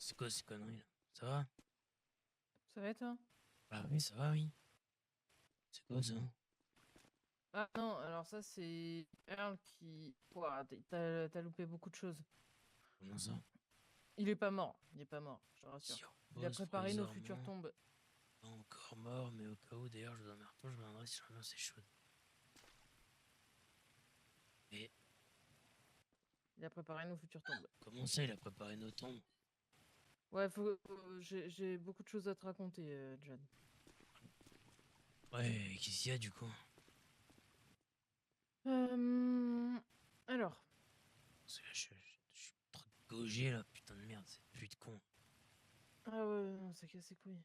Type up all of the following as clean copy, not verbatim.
C'est quoi ces conneries là? Ça va? Ça va toi? Ah oui, ça va, oui. C'est quoi ça? Ah non, alors ça c'est Earl qui... Ouah, t'as loupé beaucoup de choses. Comment ça? Il est pas mort, il est pas mort, je te rassure. Si Il a repose préparé nos futures provisoirement. tombes. Pas encore mort, mais au cas où, d'ailleurs, je vous emmerde pas, je reviendrai si l'ambiance est chaude. Mais Il a préparé nos futures tombes. comment ça, il a préparé nos tombes? Ouais, j'ai beaucoup de choses à te raconter, John. Ouais, qu'est-ce qu'il y a du coup? Euh... Alors, Parce que je suis trop gaugé là, putain de merde, cette pute de con. ah ouais, non, ça casse les couilles.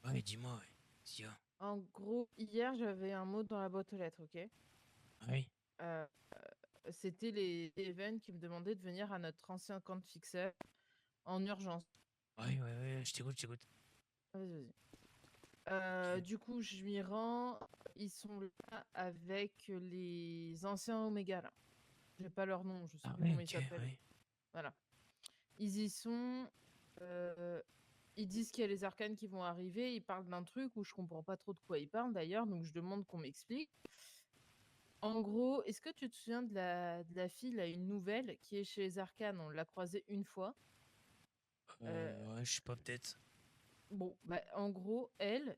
Ouais, mais dis-moi, ouais. Qu'est-ce qu'il y a? En gros, hier j'avais un mot dans la boîte aux lettres, ok? Ah oui? Euh, C'était les Even qui me demandaient de venir à notre ancien camp de fixeur en urgence. Ouais, ouais, ouais, je t'écoute, je t'écoute. Vas-y, vas-y. Ok. Du coup, je m'y rends. Ils sont là avec les anciens Oméga, là. J'ai pas leur nom, je sais Ah plus ouais, comment ils ok, s'appellent. ouais. Voilà. Ils y sont. euh, Ils disent qu'il y a les arcanes qui vont arriver. Ils parlent d'un truc où je comprends pas trop de quoi ils parlent d'ailleurs, donc je demande qu'on m'explique. En gros, est-ce que tu te souviens de la fille, là, une nouvelle, qui est chez les arcanes? On l'a croisée une fois. Euh, Ouais, je sais pas, peut-être. bon, bah, en gros, elle,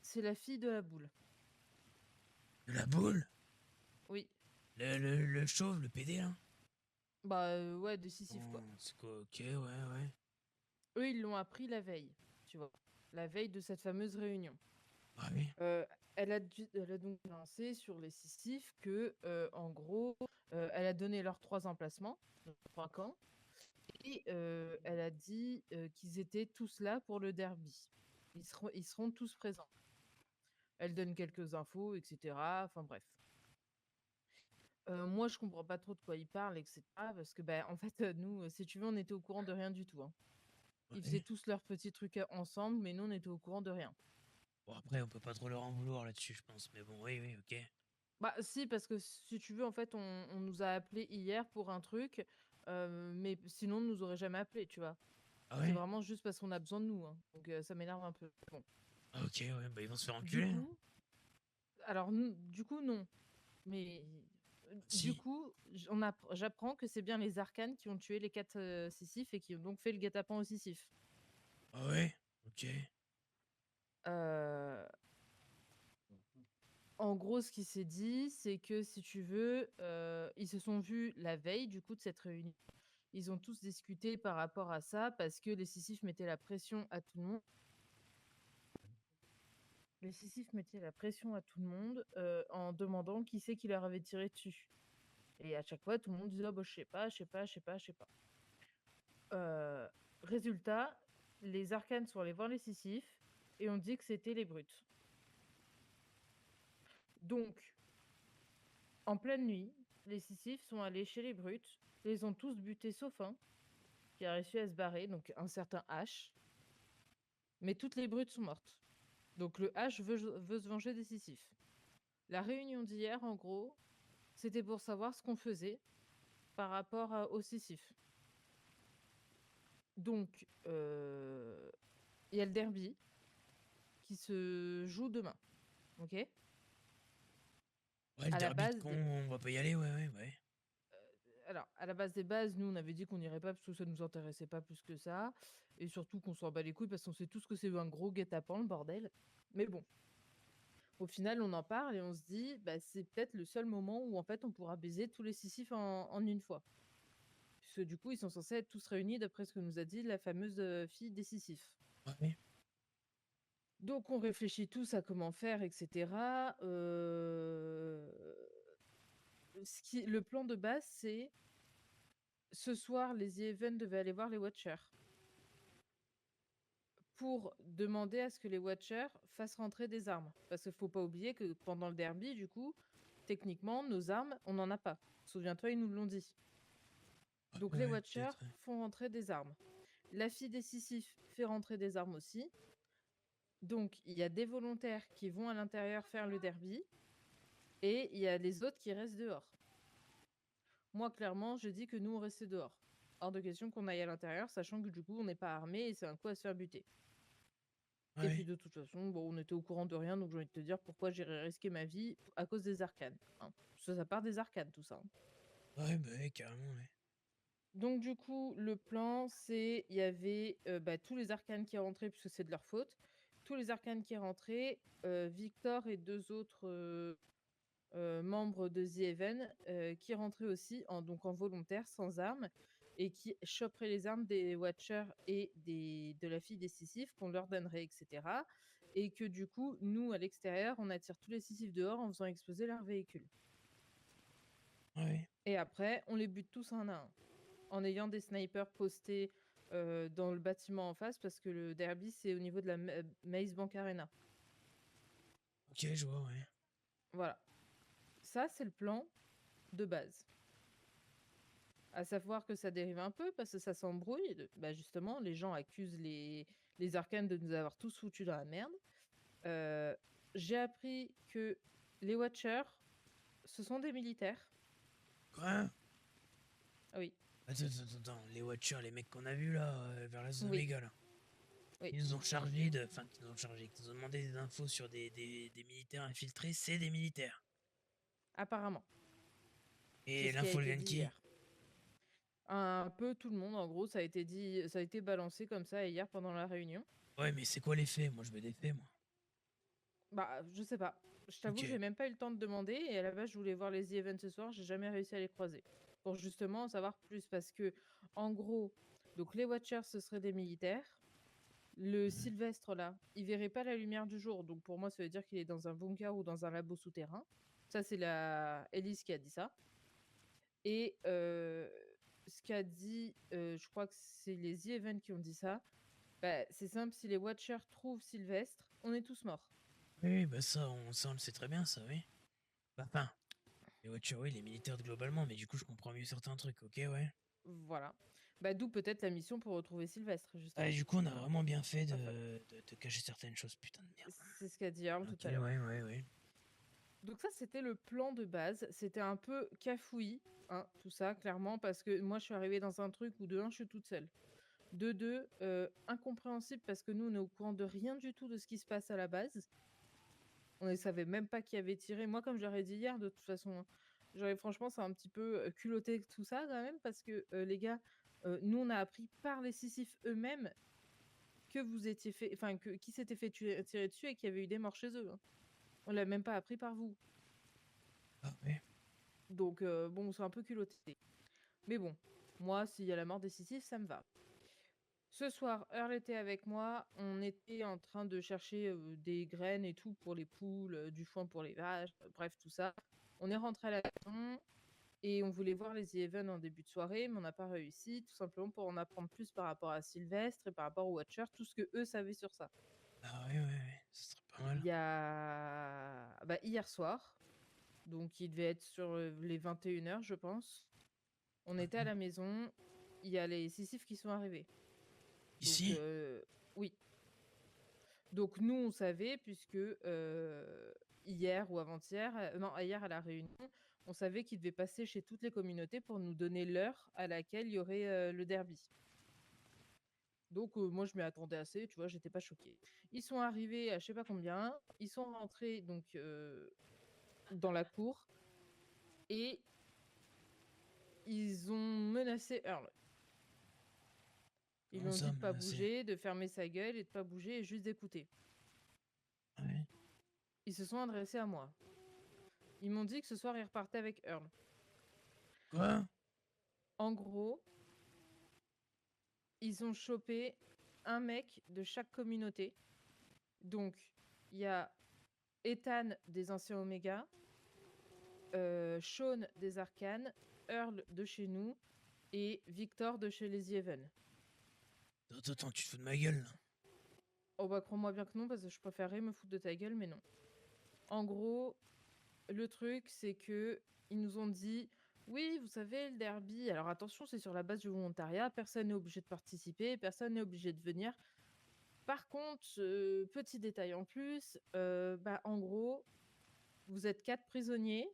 c'est la fille de la boule. De la boule? Oui. Le chauve, le PD là? Bah, ouais, de Sisyphe, quoi. C'est quoi? Ok, ouais, ouais. Eux, ils l'ont appris la veille, tu vois, la veille de cette fameuse réunion. Ah oui? Euh, elle a donc lancé sur les Sisyphes que, en gros, elle a donné leurs 3 emplacements, leurs 3 camps, et elle a dit qu'ils étaient tous là pour le derby. Ils seront tous présents. Elle donne quelques infos, etc. Enfin bref. Moi, je comprends pas trop de quoi ils parlent, etc. Parce que, bah, en fait, nous, si tu veux, on était au courant de rien du tout, hein. Ils faisaient Ouais. tous leurs petits trucs ensemble, mais nous, on était au courant de rien. Bon, après, on peut pas trop leur en vouloir là-dessus, je pense. Mais bon, oui, oui, ok. Bah si, parce que si tu veux, en fait, on nous a appelés hier pour un truc, mais sinon, on nous aurait jamais appelés, tu vois. Ah C'est ouais? vraiment juste parce qu'on a besoin de nous, hein. Donc ça m'énerve un peu. Bon. Ah ok, ouais, bah ils vont se faire Du enculer, hein. coup, du coup, non. Mais du Si. coup, j'apprends que c'est bien les arcanes qui ont tué les 4 Sisyphes et qui ont donc fait le guet-apens aux Sisyphes. Ah ouais? Ok. Euh, En gros, ce qui s'est dit, c'est que si tu veux, ils se sont vus la veille du coup de cette réunion. Ils ont tous discuté par rapport à ça parce que les Sisyphes mettaient la pression à tout le monde. Les Sisyphes mettaient la pression à tout le monde en demandant qui c'est qui leur avait tiré dessus. Et à chaque fois, tout le monde disait: ah, bah, je sais pas, je sais pas, je sais pas, je sais pas. Euh, Résultat, les arcanes sont allés voir les Sisyphes et ont dit que c'était les brutes. Donc, en pleine nuit, les Sisyphes sont allés chez les brutes, les ont tous butés sauf un, qui a réussi à se barrer, donc un certain H. Mais toutes les brutes sont mortes. Donc le H veut se venger des Sisyphes. La réunion d'hier, en gros, c'était pour savoir ce qu'on faisait par rapport aux Sisyphes. Donc, il y a le derby qui se joue demain. Ok. Ouais, le À la derby de base con, des... on va pas y aller, ouais, ouais, ouais. Alors, à la base des bases, nous, on avait dit qu'on n'irait pas parce que ça nous intéressait pas plus que ça. Et surtout qu'on s'en bat les couilles parce qu'on sait tous que c'est un gros guet-apens, le bordel. Mais bon, au final, on en parle et on se dit, bah, c'est peut-être le seul moment où, en fait, on pourra baiser tous les Sisyphes en une fois. Puisque du coup, ils sont censés être tous réunis d'après ce que nous a dit la fameuse fille des Sisyphes. Ouais. Donc, on réfléchit tous à comment faire, etc. Le plan de base, c'est ce soir, les Even devaient aller voir les Watchers pour demander à ce que les Watchers fassent rentrer des armes. Parce qu'il ne faut pas oublier que pendant le derby, du coup, techniquement, nos armes, on n'en a pas. Souviens-toi, ils nous l'ont dit. Ouais, Donc, les ouais, Watchers peut-être, ouais. font rentrer des armes. La fille des Sisyphes fait rentrer des armes aussi. Donc, il y a des volontaires qui vont à l'intérieur faire le derby et il y a les autres qui restent dehors. Moi, clairement, je dis que nous, on restait dehors. hors de question qu'on aille à l'intérieur, sachant que du coup, on n'est pas armé et c'est un coup à se faire buter. Et puis Ouais, de toute façon, bon, on était au courant de rien, donc j'ai envie de te dire pourquoi j'irais risquer ma vie à cause des arcanes, hein. Ça part des arcanes, tout ça, hein. ouais, bah ouais, carrément, ouais. Donc du coup, le plan, c'est il y avait tous les arcanes qui rentraient, puisque c'est de leur faute. Tous les arcanes qui rentraient, Victor et deux autres membres de The Even qui rentraient aussi en volontaire, sans armes, et qui choperaient les armes des Watchers et de la fille des Sisyphes qu'on leur donnerait, etc. Et que du coup, nous, à l'extérieur, on attire tous les Sisyphes dehors en faisant exploser leur véhicule. Ouais, Et après, on les bute tous un à un, en ayant des snipers postés dans le bâtiment en face, parce que le derby, c'est au niveau de la Maze Bank Arena. ok, je vois, ouais. Voilà. Ça, c'est le plan de base. À savoir que ça dérive un peu parce que ça s'embrouille. Justement, les gens accusent les arcanes de nous avoir tous foutus dans la merde. Euh, j'ai appris que les Watchers, ce sont des militaires. Quoi? Ah oui, Attends, les Watchers, les mecs qu'on a vus là, vers la zone oui, Omega là. oui, Ils nous ont chargé de. Enfin, qu'ils nous ont chargé, qu'ils nous ont demandé des infos sur des militaires infiltrés, c'est des militaires. apparemment. C'est Et ce qui a l'info elle été vient de dit qui? hier. Un peu tout le monde, en gros, ça a été dit, ça a été balancé comme ça hier pendant la réunion. Ouais, mais c'est quoi les faits? Moi je veux des faits, moi. Bah, je sais pas. Je t'avoue, Ok. j'ai même pas eu le temps de demander. Et à la base, je voulais voir les events ce soir. J'ai jamais réussi à les croiser. Pour justement en savoir plus. Parce que, en gros, donc les Watchers, ce seraient des militaires. Le Mhm. Sylvestre, là, il verrait pas la lumière du jour. Donc pour moi, ça veut dire qu'il est dans un bunker ou dans un labo souterrain. Ça, c'est la Elise qui a dit ça. Et ce qu'a dit, je crois que c'est les The Events qui ont dit ça. Bah, c'est simple, si les Watchers trouvent Sylvestre, on est tous morts. Oui, bah ça on le sait très bien, ça, oui. Bah, enfin, les Watchers, oui, les militaires globalement, mais du coup je comprends mieux certains trucs, ok, ouais. Voilà. Bah, d'où peut-être la mission pour retrouver Sylvestre, Ah, justement. du coup on a vraiment bien fait Enfin, de cacher certaines choses, putain de merde. c'est ce qu'a dit Earl tout Ok, à ouais, l'heure. ouais. Donc ça, c'était le plan de base. C'était un peu cafouillis, hein, tout ça, clairement, parce que moi, je suis arrivée dans un truc où, de un, je suis toute seule. De deux, incompréhensible, parce que nous, on est au courant de rien du tout de ce qui se passe à la base. On ne savait même pas qui avait tiré. Moi, comme je leur ai dit hier, de toute façon, hein, franchement, c'est un petit peu culotté tout ça, quand même, parce que, les gars, nous, on a appris par les Sisyphes eux-mêmes que vous étiez fait, enfin, qui s'était fait tirer dessus et qu'il y avait eu des morts chez eux, hein. On l'a même pas appris par vous. Ah, ouais. Donc, bon, c'est un peu culotté. Mais bon, moi, s'il y a la mort décisive, ça me va. Ce soir, Earl était avec moi. On était en train de chercher des graines et tout pour les poules, du foin pour les vaches, bref, tout ça. On est rentré à la maison et on voulait voir les The Even en début de soirée, mais on n'a pas réussi, tout simplement pour en apprendre plus par rapport à Sylvestre et par rapport aux Watchers, tout ce que eux savaient sur ça. Ah, ouais, ce serait pas Il mal. y a hier soir, donc il devait être sur les 21h, je pense. On était à Ouais. la maison, il y a les Sisyphes qui sont arrivés. Donc, Ici? oui. Donc, nous, on savait, puisque hier ou avant-hier, non, hier à la réunion, on savait qu'ils devaient passer chez toutes les communautés pour nous donner l'heure à laquelle il y aurait le derby. Donc, moi, je m'y attendais assez, tu vois, j'étais pas choquée. Ils sont arrivés à je sais pas combien, ils sont rentrés donc dans la cour et ils ont menacé Earl. Ils lui Comment ont ça, dit de pas menacé? bouger, de fermer sa gueule et de pas bouger et juste d'écouter. Ouais. Ils se sont adressés à moi. Ils m'ont dit que ce soir, ils repartaient avec Earl. Quoi? En gros, ils ont chopé un mec de chaque communauté. Donc, il y a Ethan des Anciens Oméga, Sean des Arcanes, Earl de chez nous et Victor de chez les Yeven. Attends, tu te fous de ma gueule là. Oh bah crois-moi bien que non, parce que je préférerais me foutre de ta gueule, mais non. En gros, le truc, c'est que ils nous ont dit, oui, vous savez, le derby, alors attention, c'est sur la base du volontariat, personne n'est obligé de participer, personne n'est obligé de venir. Par contre, petit détail en plus, en gros, vous êtes 4 prisonniers.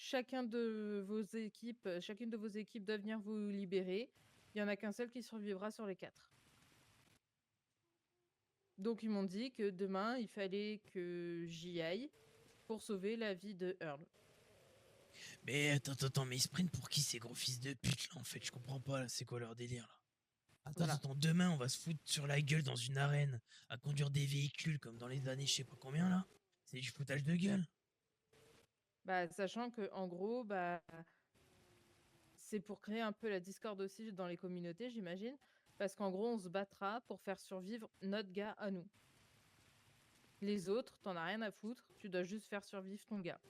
chacune de vos équipes doit venir vous libérer. Il y en a qu'un seul qui survivra sur les 4. Donc ils m'ont dit que demain, il fallait que j'y aille pour sauver la vie de Earl. Mais attends, mais ils se prennent pour qui ces gros fils de pute là en fait? Je comprends pas là, c'est quoi leur délire là? Voilà. Attends, demain on va se foutre sur la gueule dans une arène à conduire des véhicules comme dans les années je sais pas combien là? C'est du foutage de gueule. Bah, sachant que en gros, bah, c'est pour créer un peu la discorde aussi dans les communautés, j'imagine. Parce qu'en gros, on se battra pour faire survivre notre gars à nous. Les autres, t'en as rien à foutre, tu dois juste faire survivre ton gars.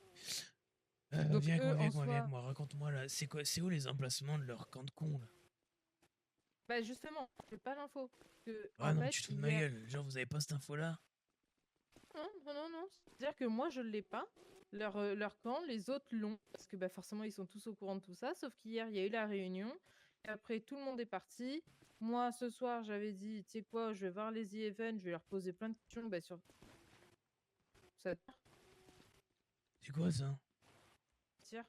Donc Viens eux, avec en moi, soi, raconte-moi là, c'est où les emplacements de leur camp de cons là? bah justement, j'ai pas l'info. Que Ah en non, fait, tu te fous de ma hier, gueule, genre vous avez pas cette info là? non. C'est-à-dire que moi, je l'ai pas. Leur camp, les autres l'ont. Parce que bah, forcément, ils sont tous au courant de tout ça. Sauf qu'hier, il y a eu la réunion. Et après, tout le monde est parti. Moi, ce soir, j'avais dit, tu sais quoi, je vais voir les Even, je vais leur poser plein de questions bah, sur ça. C'est quoi ça? Tire.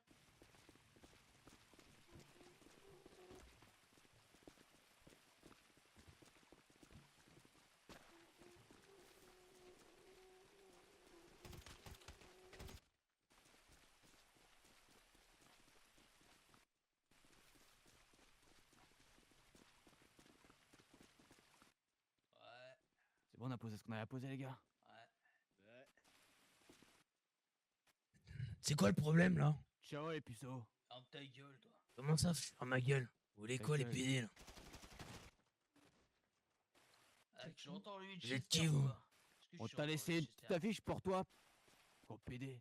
Ouais, C'est bon, on a posé ce qu'on avait à poser, les gars. ouais. Ouais. C'est quoi le problème là? Ciao, les puceaux. Ferme ta gueule, toi. Comment ça, ferme ma gueule? Vous voulez Ta quoi les gueule. PD là? Ah, tu l'entends, lui, Vous êtes Chester, qui, ou vous? quoi? Est-ce que On je t'a suis laissé encore une Chester petite affiche pour toi. Gros PD.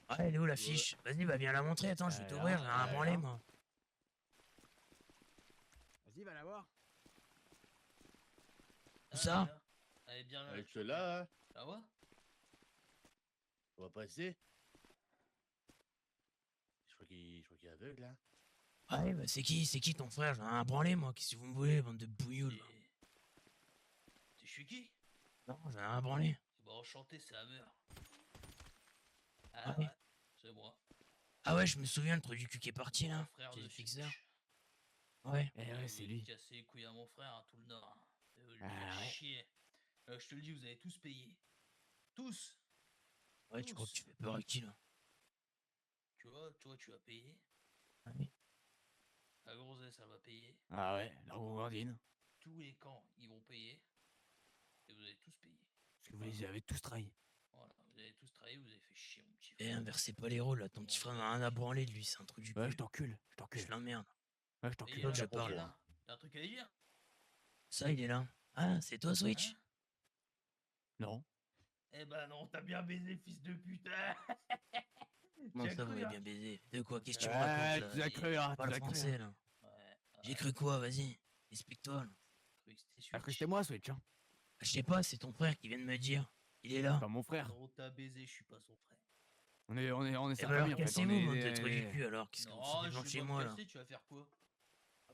Ah, elle est où la fiche? Vas-y, bah viens la montrer, attends, je vais Alors, t'ouvrir, j'ai un alors. branlé moi. Vas-y, va la voir. Où ça? Elle est bien là. Avec ceux-là, hein, Ah ouais? on va passer. Je crois qu'il est aveugle, hein. Ah ouais, bah c'est qui ton frère? J'ai un branlé moi, qu'est-ce que vous me voulez, bande de bouilloules là? T'es chez qui? Non, j'ai un branlé. Bah, enchanté, c'est Hammer. Ah Ah oui. ouais, c'est moi. Ah ouais, je me souviens, le truc du cul qui est parti Mon là. frère Petit de fixeur. Fitch. Ouais. Eh ouais, c'est lui. Casser les couilles à mon frère, hein, tout le Nord. Hein. Lui Ah faire ouais. chier. Je te le dis, vous avez tous payé. Tous. Ouais, tu crois que tu fais peur à qui là? Tu vois, toi, tu vas payer. Ah oui. La grossesse, elle va payer. Ah ouais, la gourgandine. Tous les camps, ils vont payer. Et vous avez tous payé. Parce que vous les avez tous trahis. Voilà, vous avez tous travaillé, vous avez fait chier, mon petit Eh, frère. inversez pas les rôles là, ton petit frère n'a rien à branler de lui, c'est un truc du Ouais, cul. je t'encule. Je Je t'encule. l'emmerde. Ouais, je Et t'encule. Donc, je là, parle. et là, t'as un truc à dire? Ça, il est là. Ah, c'est toi Switch? Hein? Non. Eh ben non, t'as bien baisé, fils de pute. Comment T'as ça, vous cru, avez hein? bien baisé? De quoi? Qu'est-ce que tu me Ouais, racontes tu là? as cru, hein. Tu Parle as cru. français là. Ouais, J'ai cru quoi? Vas-y, explique-toi là. cru que c'était T'as cru que Switch. c'était moi, Switch, hein. Je sais pas, c'est ton frère qui vient de me dire. Il est là. Pas mon frère. Non, t'as baisé, je suis pas son frère. On est Eh sa ben alors famille, en fait. On cassez-vous, est... bande de trucs du cul alors. Qu'est-ce que vous Non, foutez je devant vais chez pas me moi là? casser, tu vas faire quoi?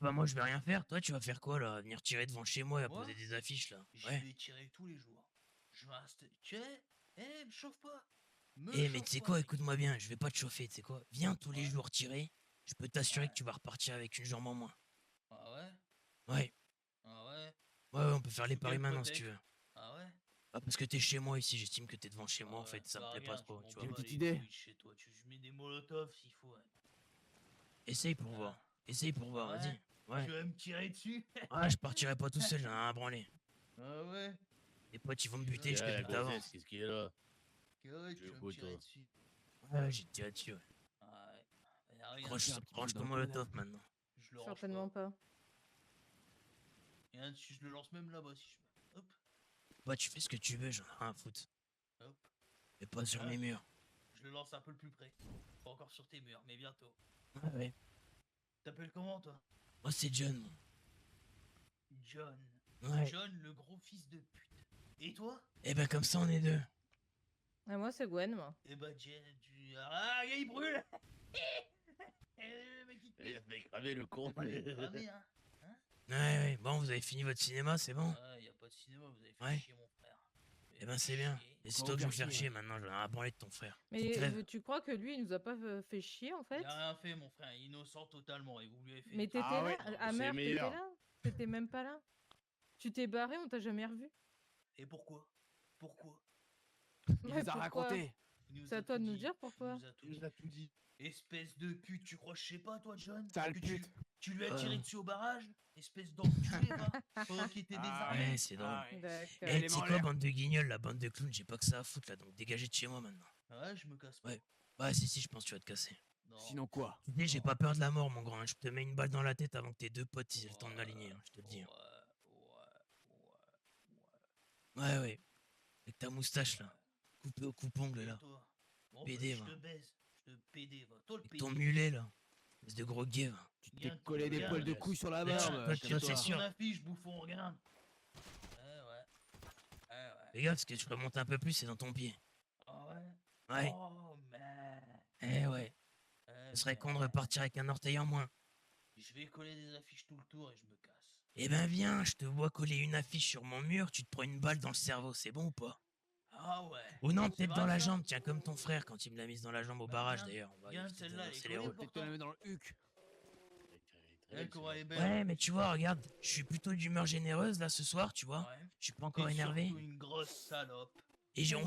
Ah bah moi je vais rien faire, toi tu vas faire quoi là? Venir tirer devant chez moi et à Moi poser des affiches là. Je Ouais. vais tirer tous les jours. Je vais rester. Tu sais? Eh, me chauffe pas. Me Eh mais chauffe tu sais pas, quoi, mec. écoute-moi bien, je vais pas te chauffer, tu sais quoi? Viens tous les Ouais. jours tirer, je peux t'assurer Ouais. que tu vas repartir avec une jambe en moins. Ah ouais? Ouais, Ah ouais? ouais, on peut faire les Sous paris quel maintenant si tu prétexte? veux. Ah ouais? Ah parce que t'es chez moi ici, j'estime que t'es devant chez moi Ah en ouais. fait, ça me Bah plaît pas regarde, trop, tu tu m'en vois. bats petite les idée. couilles chez toi. Je mets des molotovs s'il faut. Ouais. Essaye pour voir, Ah. essaye pour voir, Ah ouais? vas-y. Ouais. Tu vas me tirer dessus? Ah je partirai pas tout seul, j'en ai un à branler. Ah ouais? Les potes ils vont me Tu buter, je te Tiens, bute avant. grossesse, qu'est-ce qu'il est là? Ouais, Je tu vas me goûte, tirer toi. dessus. Ouais, j'ai tiré dessus, ouais. Ah ouais. Y a rien. Range, un petit range peu ton dans le molotov maintenant. Je le range Certainement pas. pas. Et un dessus, je le lance même là-bas si je veux. Hop, Bah tu fais ce que tu veux, j'en ai rien à foutre. hop. Mais pas sur Ouais. mes murs. Je le lance un peu plus près. Pas encore sur tes murs, mais bientôt. Ouais, ouais. T'appelles comment toi? Moi c'est John, moi. John. Ouais. John, le gros fils de pute. Et toi? Eh ben comme ça on est deux. Et moi, c'est Gwen, moi. Eh bah, Ah, il brûle. Le mec, il te Il a fait cramer le con. fait cramer, hein. Ouais, ouais, bon, vous avez fini votre cinéma, c'est bon? Ah, y a pas de cinéma, vous avez fait Ouais. chier mon frère. Vous avez Eh ben, fait c'est bien. chier. Et c'est Faut toi que je vais me faire faire chier, chier maintenant, j'en ai à branler de ton frère. Qui Mais crève. tu crois que lui, il nous a pas fait chier en fait? Il a rien fait, mon frère. Innocent totalement. Et vous lui avez fait. Mais des trucs. t'étais Ah là, ouais, Non, mais Amer, c'est t'étais meilleur. là? T'étais même pas là? Tu t'es barré, on t'a jamais revu? Et pourquoi? Pourquoi? Il Ouais, nous a pourquoi? raconté. Il nous C'est à a toi tout de nous dit. dire Il pourquoi. nous a tout Il dit. nous a tout dit. Espèce de pute, tu crois, je sais pas, toi, John? Sale Que pute. tu lui as tiré Ouais. dessus au barrage? Espèce d'enculé, va. Pendant qu'il était désarmé. Ouais, c'est drôle. ouais. D'accord. Eh, Elle est tu sais en quoi, l'air. bande de guignols, la bande de clowns, j'ai pas que ça à foutre là, donc dégagez de chez moi maintenant. Ouais, je me casse pas. Ouais. Ouais, si, je pense que tu vas te casser. Non. Sinon quoi? Tu sais, j'ai Non. pas peur de la mort, mon grand. Hein. Je te mets une balle dans la tête avant que tes deux potes aient le temps de m'aligner, hein, je te le dis. Hein. Ouais. Ouais. Avec ta moustache là, coupée au coupe-ongle Et là. toi? Bon, PD, je va. te baise. Je te PD, va. Toi, le Avec PD. ton mulet là. Espèce de gros gay, va. Tu Viens, t'es collé des viens, poils de yes. couilles sur la Toi, tu- barbe. toi, comme toi, toi. c'est sûr. Ton affiche, bouffon, regarde. Ouais. Fais gaffe, parce que tu remontes un peu plus, c'est dans ton pied. Ah ouais? Ouais. Oh, man. Eh ouais. Ce serait con de repartir avec un orteil en moins. Je vais coller des affiches tout le tour et je me casse. Eh ben viens, je te vois coller une affiche sur mon mur, tu te prends une balle dans le cerveau, c'est bon ou pas? Ah ouais. Ou non, C'est peut-être vrai, dans la ça? jambe, tiens, comme ton frère quand il me l'a mise dans la jambe au Bah, barrage regarde, d'ailleurs. On va regarde, éviter celle-là, elle est d'inverser les collée rôles. Peut-être te la mets dans le huc. Elle, comment elle est belle. Ouais, mais tu vois, regarde, je suis plutôt d'humeur généreuse là ce soir, tu vois. Ouais. Je suis pas encore T'es énervé. surtout une grosse salope. Et on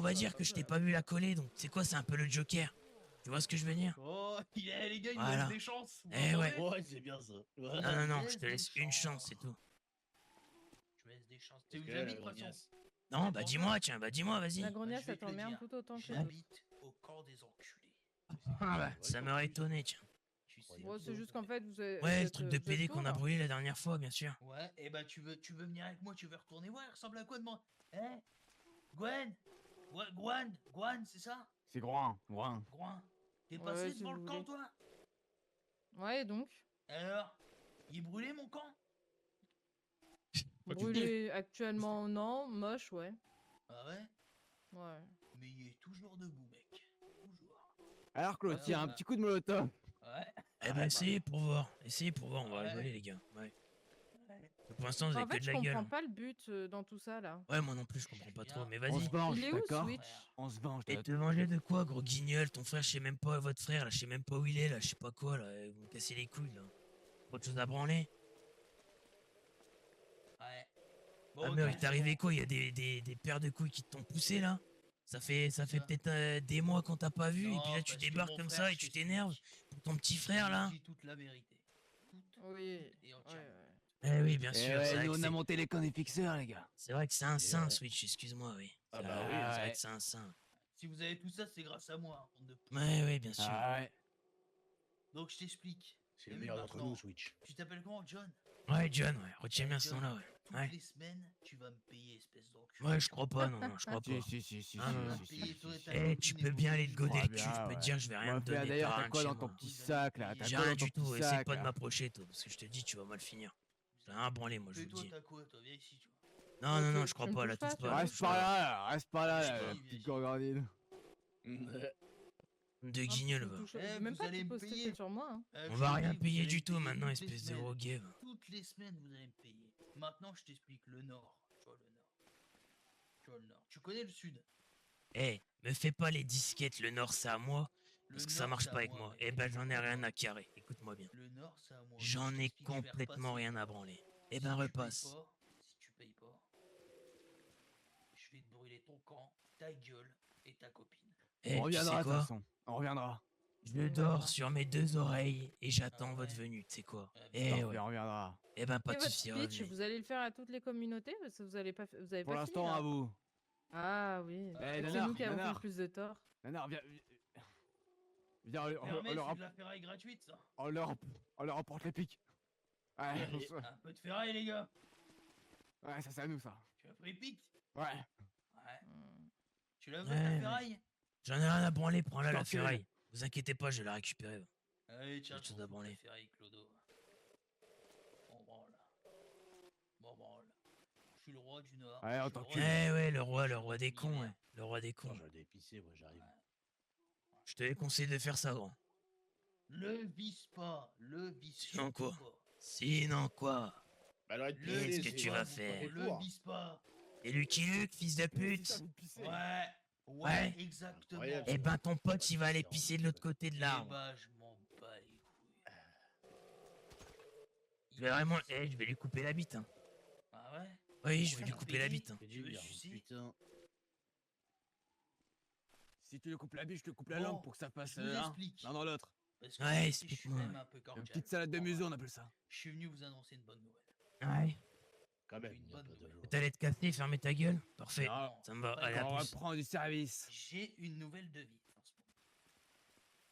va dire, que je t'ai pas vu la coller, donc c'est quoi, c'est un peu le Joker. Tu vois ce que je veux dire? Oh, les gars, il me Voilà. laisse des chances. vous Eh ouais. entendez? Ouais, c'est bien ça. Ouais. Non, laisse je te des laisse une chance, chances. c'est tout. Je laisse des chances. T'es où Parce que j'habite, la de toute façon? grognasse. Non, C'est bah pour dis-moi, ça. tiens, dis-moi, vas-y. La Bah, grognasse, je vais ça te le t'emmerde dire. tout autant que nous. J'habite au camp des enculés. Ah bah, Ouais, ça comme m'aurait tu dis. étonné, tiens. Tu sais. Bon, c'est juste qu'en fait, vous êtes. Ouais, vous le êtes, truc de vous êtes PD qu'on a lourd. brûlé la dernière fois, bien sûr. Ouais, et bah tu veux venir avec moi, tu veux retourner voir, il ressemble à quoi de moi? Hein? Gwen? Gwen, c'est ça? C'est grand. Grand. Gwen? T'es Ouais, passé si devant vous le camp, voulez. toi? Ouais, donc. Alors? Il est brûlé, mon camp? Bah, tu Brûlé actuellement, non. Moche, ouais. Ah ouais? Ouais. Mais il est toujours debout, mec. Toujours. Alors Claude, Ouais, tiens, un ouais. petit coup de molotov. Ouais. Eh ben, essayez pour voir, on va Ouais. rigoler, les gars. Ouais. Ouais. Pour l'instant, vous En avez que fait, de je la gueule. comprends hein. pas le but dans tout ça, là. Ouais, moi non plus, je comprends pas Viens. trop, mais On se vas-y. venge, Il est où, d'accord? Switch? On se venge. Et te venger de quoi, gros guignol? Ton frère, je sais même pas, votre frère, là, je sais même pas où il est, là, je sais pas quoi, là. Vous me cassez les couilles, là. Autre chose à branler? Ouais. Bon, Ah, ok, mais il t'est c'est arrivé bon. quoi? Il y a des paires de couilles qui t'ont poussé, là? Ça fait Ça. peut-être des mois qu'on t'a pas vu, et puis Non, là, tu parce que débarques mon comme frère, ça, et je tu t'explique. t'énerves pour ton petit frère, Je là? dis toute la vérité. Toute Oui. et Ouais, entièrement. ouais. Eh oui, bien Eh sûr, ouais, c'est vrai nous que on a c'est... monté les des fixeurs, les gars. C'est vrai que c'est un Et saint, ouais. Switch, excuse-moi, oui. Ah C'est bah vrai- oui, c'est vrai ouais. que c'est un saint. Si vous avez tout ça, c'est grâce à moi, bande de p- Ouais, bien sûr. Ah ouais. Donc je t'explique. C'est T'as le vu, meilleur d'entre maintenant, nous, Switch. Tu t'appelles comment, John? Ouais, John, ouais. Retiens Eh, bien ce John, nom-là, ouais. toutes Ouais. les semaines, tu vas me payer, espèce d'enculé. Ouais, je crois pas, non, je crois pas. Si, Ah, Tu non, vas non. me payer, toi et ta Eh, copine tu et peux vos bien aller vieux te goder le vieux. cul, je peux te dire, je vais rien Bon, te fais donner, d'ailleurs, t'auras t'as rien de quoi chez dans ton moi. petit Vous allez sac là? payer. T'as J'ai quoi rien dans ton du tout, petit essaye sac pas de là? m'approcher, toi, parce que je te dis, tu vas mal finir. T'as rien à branler, moi, je Et vous le toi, dis. t'as quoi, toi? Viens ici, tu vois. Non, Ouais, non, tu- je crois tu me pas, la touches pas, touche tu pas, vois. la Reste touche par pas. là, reste par là, Viens la ici, petite viens ici. gorgandine. De Ah, guignol, tu me va. touches- Eh, Même vous pas allez tu me poses payer. sur moi. Hein. Je On te va le rien dis, vous payer allez du me tout payer maintenant, toutes les espèce de semaines. gros gay, va. Toutes les semaines, vous allez me payer. Maintenant, je t'explique le nord. Tu vois le nord. Tu vois le nord. Tu connais le sud. Eh, me fais pas les disquettes, le nord c'est à moi, Le parce que ça nord, marche c'est pas à avec moi, moi. mec. Eh ben j'en ai rien Comprends-toi. à carrer, écoute-moi bien. Le nord, c'est à moi. Donc, J'en je ai t'explique, je vais complètement repasser. rien à branler. Eh Si ben tu payes repasse. pas, si tu payes pas, je vais te brûler ton camp, ta gueule et ta copine. Eh, On tu sais reviendra de toute quoi? façon. On reviendra. Je On dors verra. sur mes deux oreilles et j'attends Ah votre ouais. venue, tu sais quoi? Ouais, Eh Parfait, ouais. on reviendra. Eh ben pas Et de votre soucis, speech, revenez. vous allez le faire à toutes les communautés parce que vous avez pas, vous avez Pour pas fini l'instant, là. à vous. Ah oui. Ah, Eh, C'est Nanar, nous qui avons fait le Nanar. plus de tort. Nanar, viens. Viens, on Fermé, leur c'est de la ferraille gratuite, ça. on leur apporte les pics. Ouais, Allez, un peu de ferraille, les gars. ouais, ça c'est à nous ça. Tu as pris pique? Ouais. Ouais. Hmm. Tu la veux, Ouais, ta ouais. ferraille? J'en ai rien à branler, prends-la Je la t'encule. ferraille. Vous inquiétez pas, je vais la récupérer. va. Allez, tiens, Autre je chose m'en à fous de ta branler. ferraille, Clodo. Bon branle. Bon branle. Je suis le roi du Nord. Allez, on je suis le roi t'encule. du- Eh ouais, je suis le roi de des cons, l'univers. ouais. Le roi des Attends, cons. j'allais pisser, moi, j'arrive. Je te conseille de faire ça, gros. Le vise pas, le vise Sinon surtout quoi? pas. Sinon quoi? Bah alors, Le Qu'est-ce vise que tu pas, vas mon faire? frère, Le vise pas. Et Lucky Luke, fils de Si pute. t'as envie de pisser. Ouais, Ouais. exactement. Incroyable. Eh ben, ton pote, il va aller pisser de l'autre côté de Eh l'arbre. bah, je m'en bats les couilles. Je vais vraiment... je vais lui couper la bite, hein. Ah ouais? Oui, je vais Ouais, lui couper la pédé. bite, hein. Fais Tu veux du bien, sucer? putain. Si tu lui coupes la bille, je te coupe la Bon, langue pour que ça passe je vous l'un explique. dans l'autre. Parce que Ouais, moi, tu sais, je suis explique-moi, même ouais. un peu Une cordial. petite salade de Bon, museau, bah, on appelle ça. je suis venu vous annoncer une bonne nouvelle. Ouais. Quand même, Une il y a bonne pas de nouvelle. joie. T'allais te casser, fermer ta gueule. Parfait. Non, Ça me va. pas Allez, à on plus. reprend du service. J'ai une nouvelle devise en ce moment.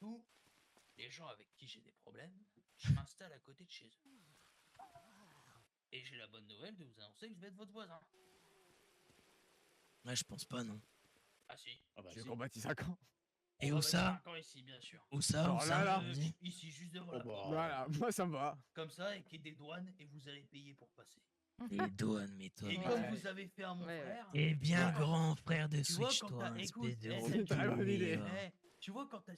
Tous les gens avec qui j'ai des problèmes, je m'installe à côté de chez eux. Et j'ai la bonne nouvelle de vous annoncer que je vais être votre voisin. Ouais, je pense pas, non. Ah si. Ah bah Tu veux si. qu'on bâtisse un camp? Et On où va mettre ça? un camp ici, bien sûr. Où ça? Alors Où là, ça? là. Vas-y. Ici, juste devant Oh la porte. bah. Voilà, moi ça me va. Comme ça, avec des douanes, et vous allez payer pour passer. Les douanes, mais toi. Et mais- comme Ouais. vous avez fait à mon Ouais, ouais. frère, Eh bien, Ouais. grand frère de tu vois Switch, quand toi, t'as... Écoute, espèce de eh, gros c'est une très bonne idée. va. Eh, tu vois quand t'as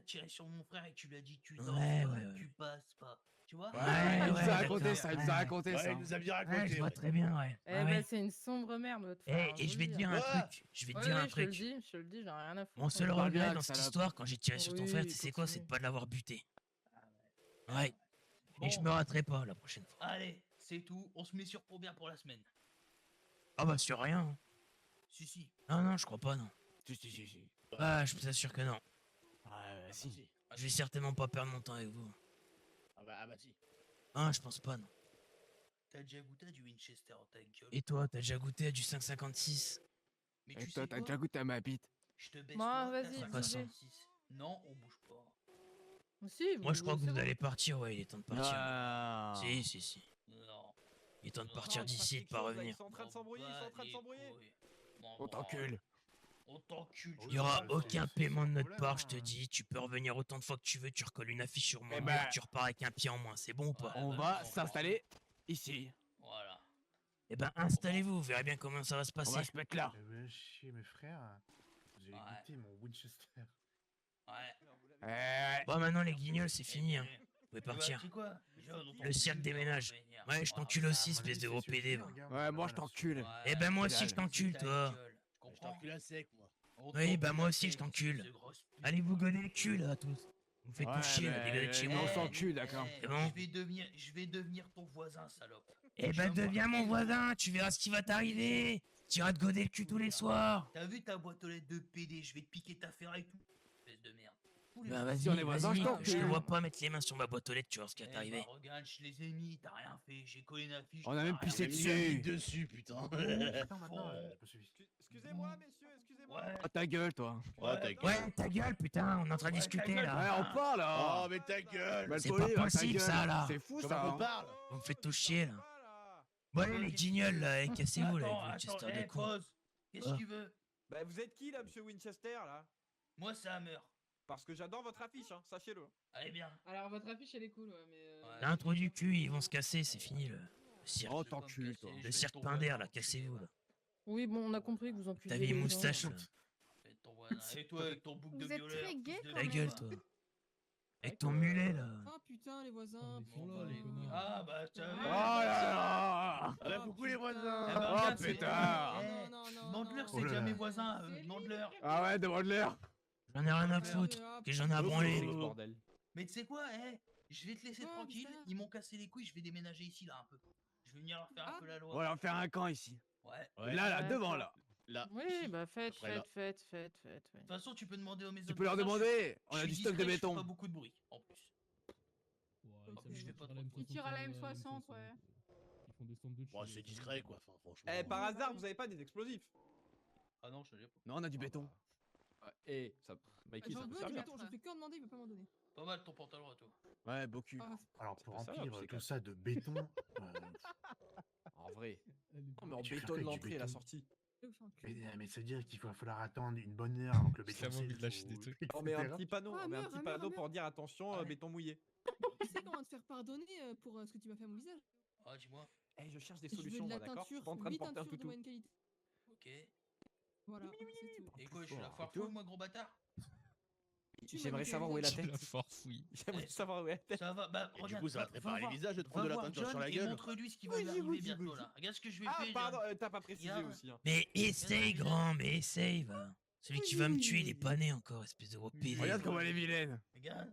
tiré sur mon frère et que tu lui as dit tu Ouais, danses ouais, pas, ouais. tu passes pas. Tu vois? Ouais, il nous ouais, a raconté d'accord. ça, il nous a Ouais. raconté Ouais, ça. il nous a bien Ouais, je raconté. vois Ouais. très bien, ouais. Eh Ah ben, ouais. c'est une sombre merde, votre Eh, frère. hein, et je vais te dire hein. un Ouais. truc. Je vais te Ouais, dire un ouais, je te le truc. dis, je te le dis, j'en ai rien à foutre. Mon seul Parle bien, regret le dans cette salope. histoire, quand j'ai tiré sur ton frère, Oui, tu sais quoi? C'est de continue. pas l'avoir buté. Ah ouais. Ouais. Et je Bon, me raterai pas la prochaine fois. allez, c'est tout. On se met sur pour bien pour la semaine. Ah bah, sur rien, hein. Si, si. Non, non, je crois pas, non. Si. Ah, je suis sûr que non. Ouais, si. Si. Ah, Je vais si. certainement pas perdre mon temps avec vous. Ah bah si. Ah, je pense pas, non. T'as déjà goûté à du Winchester en ta gueule? Et toi, t'as déjà goûté à du 5,56? Mais Et tu toi, sais t'as quoi? déjà goûté à ma bite? Je te baisse Bon, toi, vas-y, t'as bougez. 56. Non, on bouge pas. Si, Moi, je crois que c'est vous bon. allez partir, ouais, il est temps de partir. Ah. Si. Non. Il est temps de Non, partir on d'ici et de pas revenir. Ils sont en train de s'embrouiller, ils sont en train de s'embrouiller. On t'encule. On t'encule. Il y aura Ouais, aucun c'est paiement de un notre problème, part, je te hein. dis. Tu peux revenir autant de fois que tu veux, tu recolles une affiche sur mon Eh mur, ben, tu repars avec un pied en moins, c'est bon ou pas? Ouais. On bah, va je s'installer ici. Voilà. Eh ben, installez-vous, vous verrez bien comment ça va se On va passer. se mettre là. Eh ben, chier, mes frères. J'ai Ouais. goûté mon Winchester. Ouais. Bon, maintenant, les guignols, c'est fini, hein. Eh, Vous pouvez eh ben, partir. tu sais quoi? Jeune, on Le t'encule, cirque on déménage. va venir. Ouais, je Voilà, t'encule ça, aussi, à mon espèce avis, de gros pédé, va. Ouais, moi je t'encule. Ouais, Eh ben, moi aussi, dalle. je t'encule, ta toi. gueule, tu Je comprends? t'encule à sec, moi. On Oui, bah, t'encule moi à aussi, je sec, t'encule. ce grosse pute. Allez vous gonner le cul, là, tous. Vous me faites tout chier, là, dégagez de chez nous, moi. on Eh, s'encule, d'accord. eh, C'est bon je vais devenir ton voisin, salope. Eh Tu ben, vas me deviens voir mon élever. voisin, tu verras ce qui va t'arriver. Tu iras te goder le cul tous les soirs. T'as vu ta boîte aux lettres de PD? Je vais te piquer ta ferraille tout. Espèce de merde. Tous les Bah, jours. vas-y, Si on est voisins, vas-y, je t'encule. je te vois pas mettre les mains sur ma boîte aux lettres, tu vois ce qui va Eh t'arriver. bah, regarde, je les ai mis, t'as rien fait. J'ai collé une affiche. On a t'as même rien pissé fait. J'ai mis la dessus. bite dessus, putain. Attends, maintenant, Oh. j'ai pas suivi. Excusez-moi, messieurs, excusez-moi. Ouais. Oh ta gueule, toi. Ouais, ta gueule. Ouais, ta gueule, putain, on est en train de Ouais, discuter, ta gueule. là. Ouais, on parle là. Oh, mais ta gueule. Mal C'est poli, pas là, ta possible, gueule. ça, là. C'est fou Comment ça. on hein. parle? Vous me faites tout chier, là. Voilà. Bon, allez, les guignols, là, et cassez-vous, là, Attends, avec attends, Winchester de eh, con. pause. Qu'est-ce Ah. que tu veux? Bah, vous êtes qui là, monsieur Winchester là? Moi, c'est Hammer. Parce que j'adore votre affiche, hein, sachez-le. Allez, bien. Alors, votre affiche, elle est cool, ouais, mais. Ouais. T'as un trou du cul, ils vont se casser, c'est fini, le cirque. Oh, Je vais pas me t'encules, casser, toi. je Le vais cirque ton Pinder, voisin, là, enculé, cassez-vous, va. là. Oui, bon, on a compris que vous enculez. Ta vieille les gens. moustache, là. Je vais être ton voisin. Et toi, avec ton bouc de Vous êtes violet. très gay, Ta quand même. gueule, toi. Avec ton mulet, là. Ah putain, les voisins. Ah, bah, tu Oh vu. là là. Ah, coucou les voisins. Eh ben, Oh, regarde, c'est- putain. Eh, Non, non, non, demande-leur, non. c'est Oh là déjà là. mes voisins. C'est Demande-leur. Ah ouais, demande-leur. J'en ai rien à Ouais, foutre, Ah, que j'en ai à Oh, branler. oh, oh. bordel. Mais tu sais quoi, je vais te laisser Quoi, tranquille. putain Ils m'ont cassé les couilles, je vais déménager ici, là, un peu. Je vais venir leur faire un Ah. peu la On loi. va leur faire un camp ici. Ouais. Ouais. Là, Ouais, devant ça. là. Là. Oui, bah faites, Après, là. faites. De toute façon, tu peux demander aux maisons. Tu peux leur demander. On a du stock de béton. Pas beaucoup de bruit, en plus. Ok. Je fais pas trop. Ils tirent à la M60, ouais. Bon, c'est discret, quoi. Enfin, franchement. Eh, par hasard, vous avez pas des explosifs? Ah non, je te dis pas. Non, on a du béton. Eh, ça. Mikey, ça J'en peut veux du servir. béton, je fais que en demander, il veut pas m'en donner. Pas mal ton pantalon à toi. Ouais, beaucoup. Ah, Alors, Ça pour peut servir, remplir c'est tout quand ça de béton, En vrai. Non, mais on Tu veux faire bétonne que du l'entrée et la béton. sortie. c'est ouf, enculé. mais ça veut dire qu'il va falloir attendre une bonne heure avant que le béton vraiment envie de lâcher sèche des ou- trucs. On met un etc. petit panneau, Ah, on met un merde, petit ah, merde, panneau ah, pour dire attention, Ouais. béton mouillé. Tu sais comment te faire pardonner pour ce que tu m'as fait à mon visage? Ah, dis-moi. Eh, je cherche des Je veux solutions, de la moi, d'accord? Je suis teinture, pas en train de 8 porter un teintures de toutou. moyenne qualité. Ok. Voilà, c'est tout. Et quoi, je suis la fort, foire et tout moi, gros bâtard? Tu m'as J'aimerais niqué savoir le où est la visage. tête. farfouille. J'aimerais savoir où est la tête. Ça va, bah Et du regarde. coup, ça va va préparer les voir- visages de te va prendre de la voir teinture John sur la et gueule. montre-lui ce qui va lui arriver bientôt là. Regarde ce que je lui ai Ah, fait, pardon, John. t'as pas précisé Regarde. aussi. Hein. Mais essaye, grand, mais essaye, va. Celui qui va me tuer, il est pas né encore, espèce de gros pédé. Regarde Ouais. comment elle est vilaine. Regarde.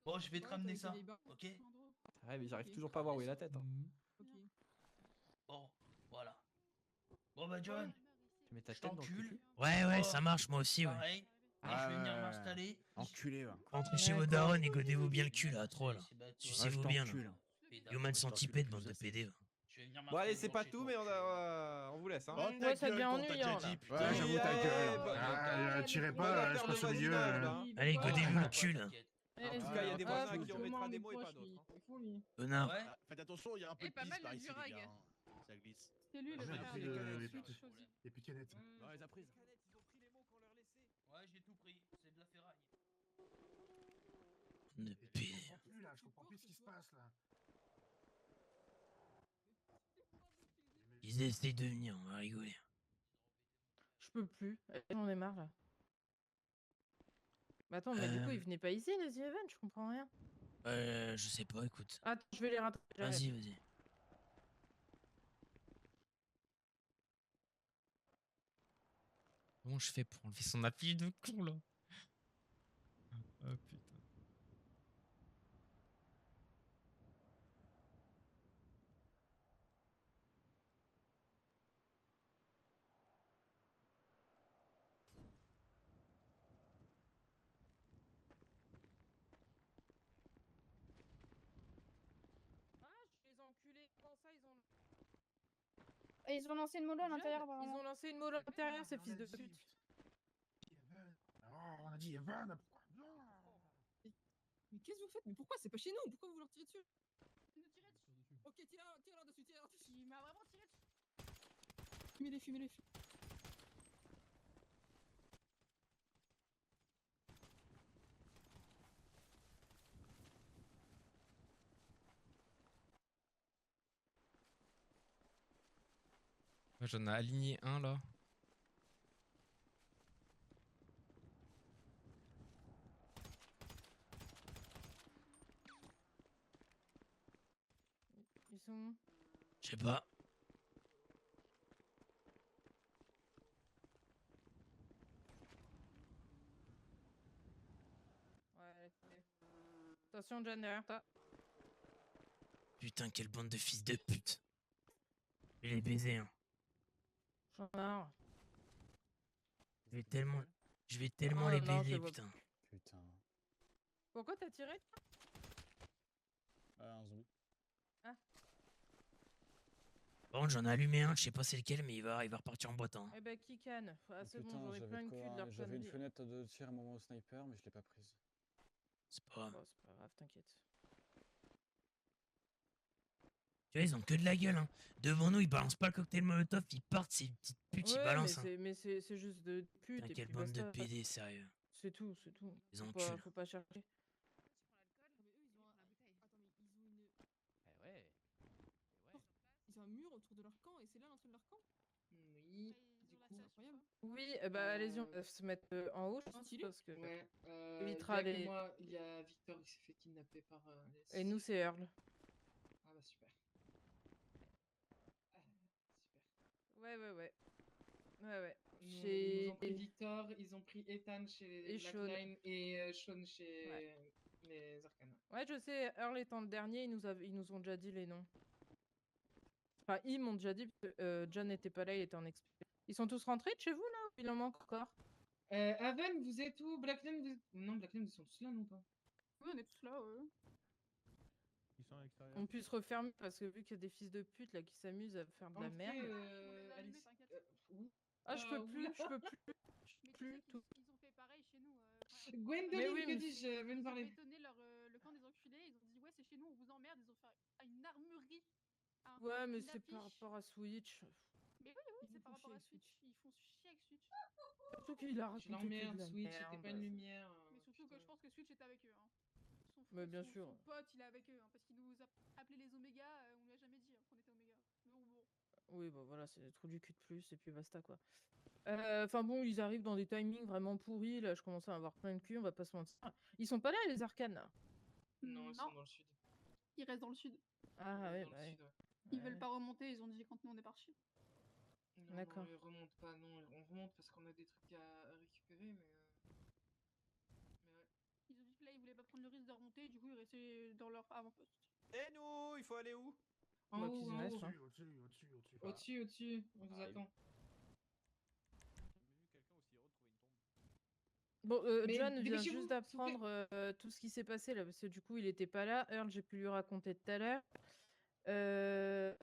Bon, je vais te Ouais, ramener avec ça, les barres. ok? Ouais, mais j'arrive Ok. toujours pas à voir où est la tête. Hein. Ok. Bon, voilà. Bon bah John, Tu mets ta je tête dans le t'encule. cul. Ouais, Oh, ça marche, moi aussi, ouais. Pareil. Là, Ah, je vais venir ouais. m'installer. Enculé, va. Rentrez chez vos D'accord. darons et godez-vous bien le cul, là, à trois, là. C'est bateau. Ouais, je Sucez-vous bien, là. t'encule. Human Je centipede, t'encule bande de plus, ça, PD, va. Je vais venir Bon, allez, m'installer c'est devant pas chez tout, toi, mais enculé. on vous laisse. Hein. Oh, Ouais, ta ça gueule, devient quand t'as ennuyant, déjà là. dit, putain. Ouais, j'avoue, ta Oui, gueule. allez, bah, Ah, tirez on va pas, faire je le passe au voisinage, milieu. là. Allez, Ouais, godez-vous ouais, le cul, là. t'inquiète. Eh, En tout ça cas, il y a va des pas, voisins à qui faut on que mettra je des mange mots et une pas poche, d'autres. Hein. il est fou, lui. Connard. Ouais. Ah, faites attention, il y a un peu Eh, de pas pisse mal par de ici, les durag. gars. Hein. Ça glisse. C'est lui le Ouais, j'ai frère pris des le- gars de les Switch putes. choisi. Et puis canettes. Ouais, les a prises. Ils ont pris les mots qu'on leur laissait. Ouais, j'ai tout pris. C'est de la ferraille. De Je PD. comprends plus là, je comprends plus ce qui se passe là. Ils essayent de venir, on va rigoler. Je peux plus. J'en ai marre, là. Mais attends, mais du coup, ils venaient pas ici, les events, je comprends rien. Je sais pas, écoute. Attends, je vais les rattraper. j'arrive. Vas-y. Comment je fais pour enlever son appui de con là? Ah putain. Ah, je les enculés. Comment ça, ils ont... Et ils ont lancé une mollo à l'intérieur. Ils ont lancé une mollo à l'intérieur, ces fils de pute. Oh, on a dit Evan, pourquoi non? Mais qu'est-ce que vous faites? Mais pourquoi? C'est pas chez nous. Pourquoi vous leur tirez dessus? Ok, tire là dessus, tire là dessus. Il m'a vraiment tiré dessus. Fumez-les, fumez-les. Moi, j'en ai aligné un là. Ils sont où? Je sais pas. Ouais, attention, John, derrière toi. Putain, quelle bande de fils de pute. Je vais les baiser, hein. J'en ai marre. Je vais tellement Oh les non, je baiser, vois putain. Putain. Pourquoi t'as tiré? Un zombie. Par contre, j'en ai allumé un, je sais pas c'est lequel, mais il va repartir en boîte. Hein. Eh ben, qui canne? Ah, c'est bon, Putain, j'en ai plein le cul de leur j'avais une connerie. fenêtre de tir à un moment au sniper, mais je l'ai pas prise. C'est pas grave. Bon, c'est pas grave, t'inquiète. Tu vois, ils ont que de la gueule. Hein. Devant nous, ils balancent pas le cocktail Molotov, ils partent, ces petites putes, ils Ouais, balancent. Hein. mais c'est juste de pute. Putain, Et quelle puis bande de basta. PD, sérieux. C'est tout, c'est tout. Les Faut enculs. faut pas chercher. Eh ouais. Ils ont un mur autour de leur camp et c'est là l'entrée de leur camp? Oui, du coup. C'est incroyable. Oui, bah allez-y, on va se mettre en haut, je pense, Stylé. parce que... Ouais. évitera il y a que les- moi, il y a Victor qui s'est fait kidnapper par les... Et nous, c'est Earl. Ah bah super. Ah, super. Ouais. Ouais. Ils ont pris Victor, ils ont pris Ethan chez Et Blackline et Sean chez les Arcana. Ouais, je sais, Earl étant le dernier, ils nous ont déjà dit les noms. Enfin, ils m'ont déjà dit, parce que John n'était pas là, il était en expé. Ils sont tous rentrés de chez vous, là? Il en manque encore? Aven, vous êtes où? Blackline, non, Blackline, ils sont tous là, non pas? Oui, on est tous là, ouais. Ils sont à l'extérieur. On puisse refermer, parce que vu qu'il y a des fils de pute, là, qui s'amusent à faire de la Entrez, merde. Alice. Où? Ah, je peux plus, oula. je peux plus. Mais Plus tout. ils ont fait pareil chez nous. Gwendoline, oui, que mais dis-je? Viens nous parler. bétonné le camp des enculés. Ils ont dit ouais, c'est chez nous, on vous emmerde. Ils ont fait une armurerie. Ouais, mais c'est par rapport à Switch. Mais oui, c'est par rapport à Switch. Ils font chier avec Switch. Surtout qu'il a Je raconté que l'emmerde, de la Switch, merde. c'était pas une lumière. Mais surtout que je pense que Switch était avec eux. Mais bien sûr. Son pote, il est avec eux. Parce qu'il nous a appelé les Oméga. On lui a jamais dit qu'on était Oméga. Mais bon. Oui, bah voilà, c'est le trou du cul de plus, et puis basta, quoi. Enfin bon, ils arrivent dans des timings vraiment pourris. Là, je commence à en avoir plein le cul, on va pas se mentir. Ils sont pas là, les arcanes, là. Non, ils sont dans le sud. Ils restent dans le sud. Ah Ils ouais, restent dans bah le ouais. sud, ouais. Ils veulent pas remonter, ils ont dit quand nous on est partis. Non, D'accord. non, ils remontent pas, non. On remonte parce qu'on a des trucs à récupérer, mais ouais. Ils ont dit que là ils voulaient pas prendre le risque de remonter, du coup ils restaient dans leur avant-poste. Et nous, il faut aller où? En Bah, haut, qu'ils y en restent, haut. hein. Au-dessus. Au-dessus, on vous Arrive. attend. Bon, Mais John vient dépêchez-vous, juste s'il vous plaît. d'apprendre tout ce qui s'est passé là, parce que du coup, il était pas là. Earl, j'ai pu lui raconter tout à l'heure. Euh...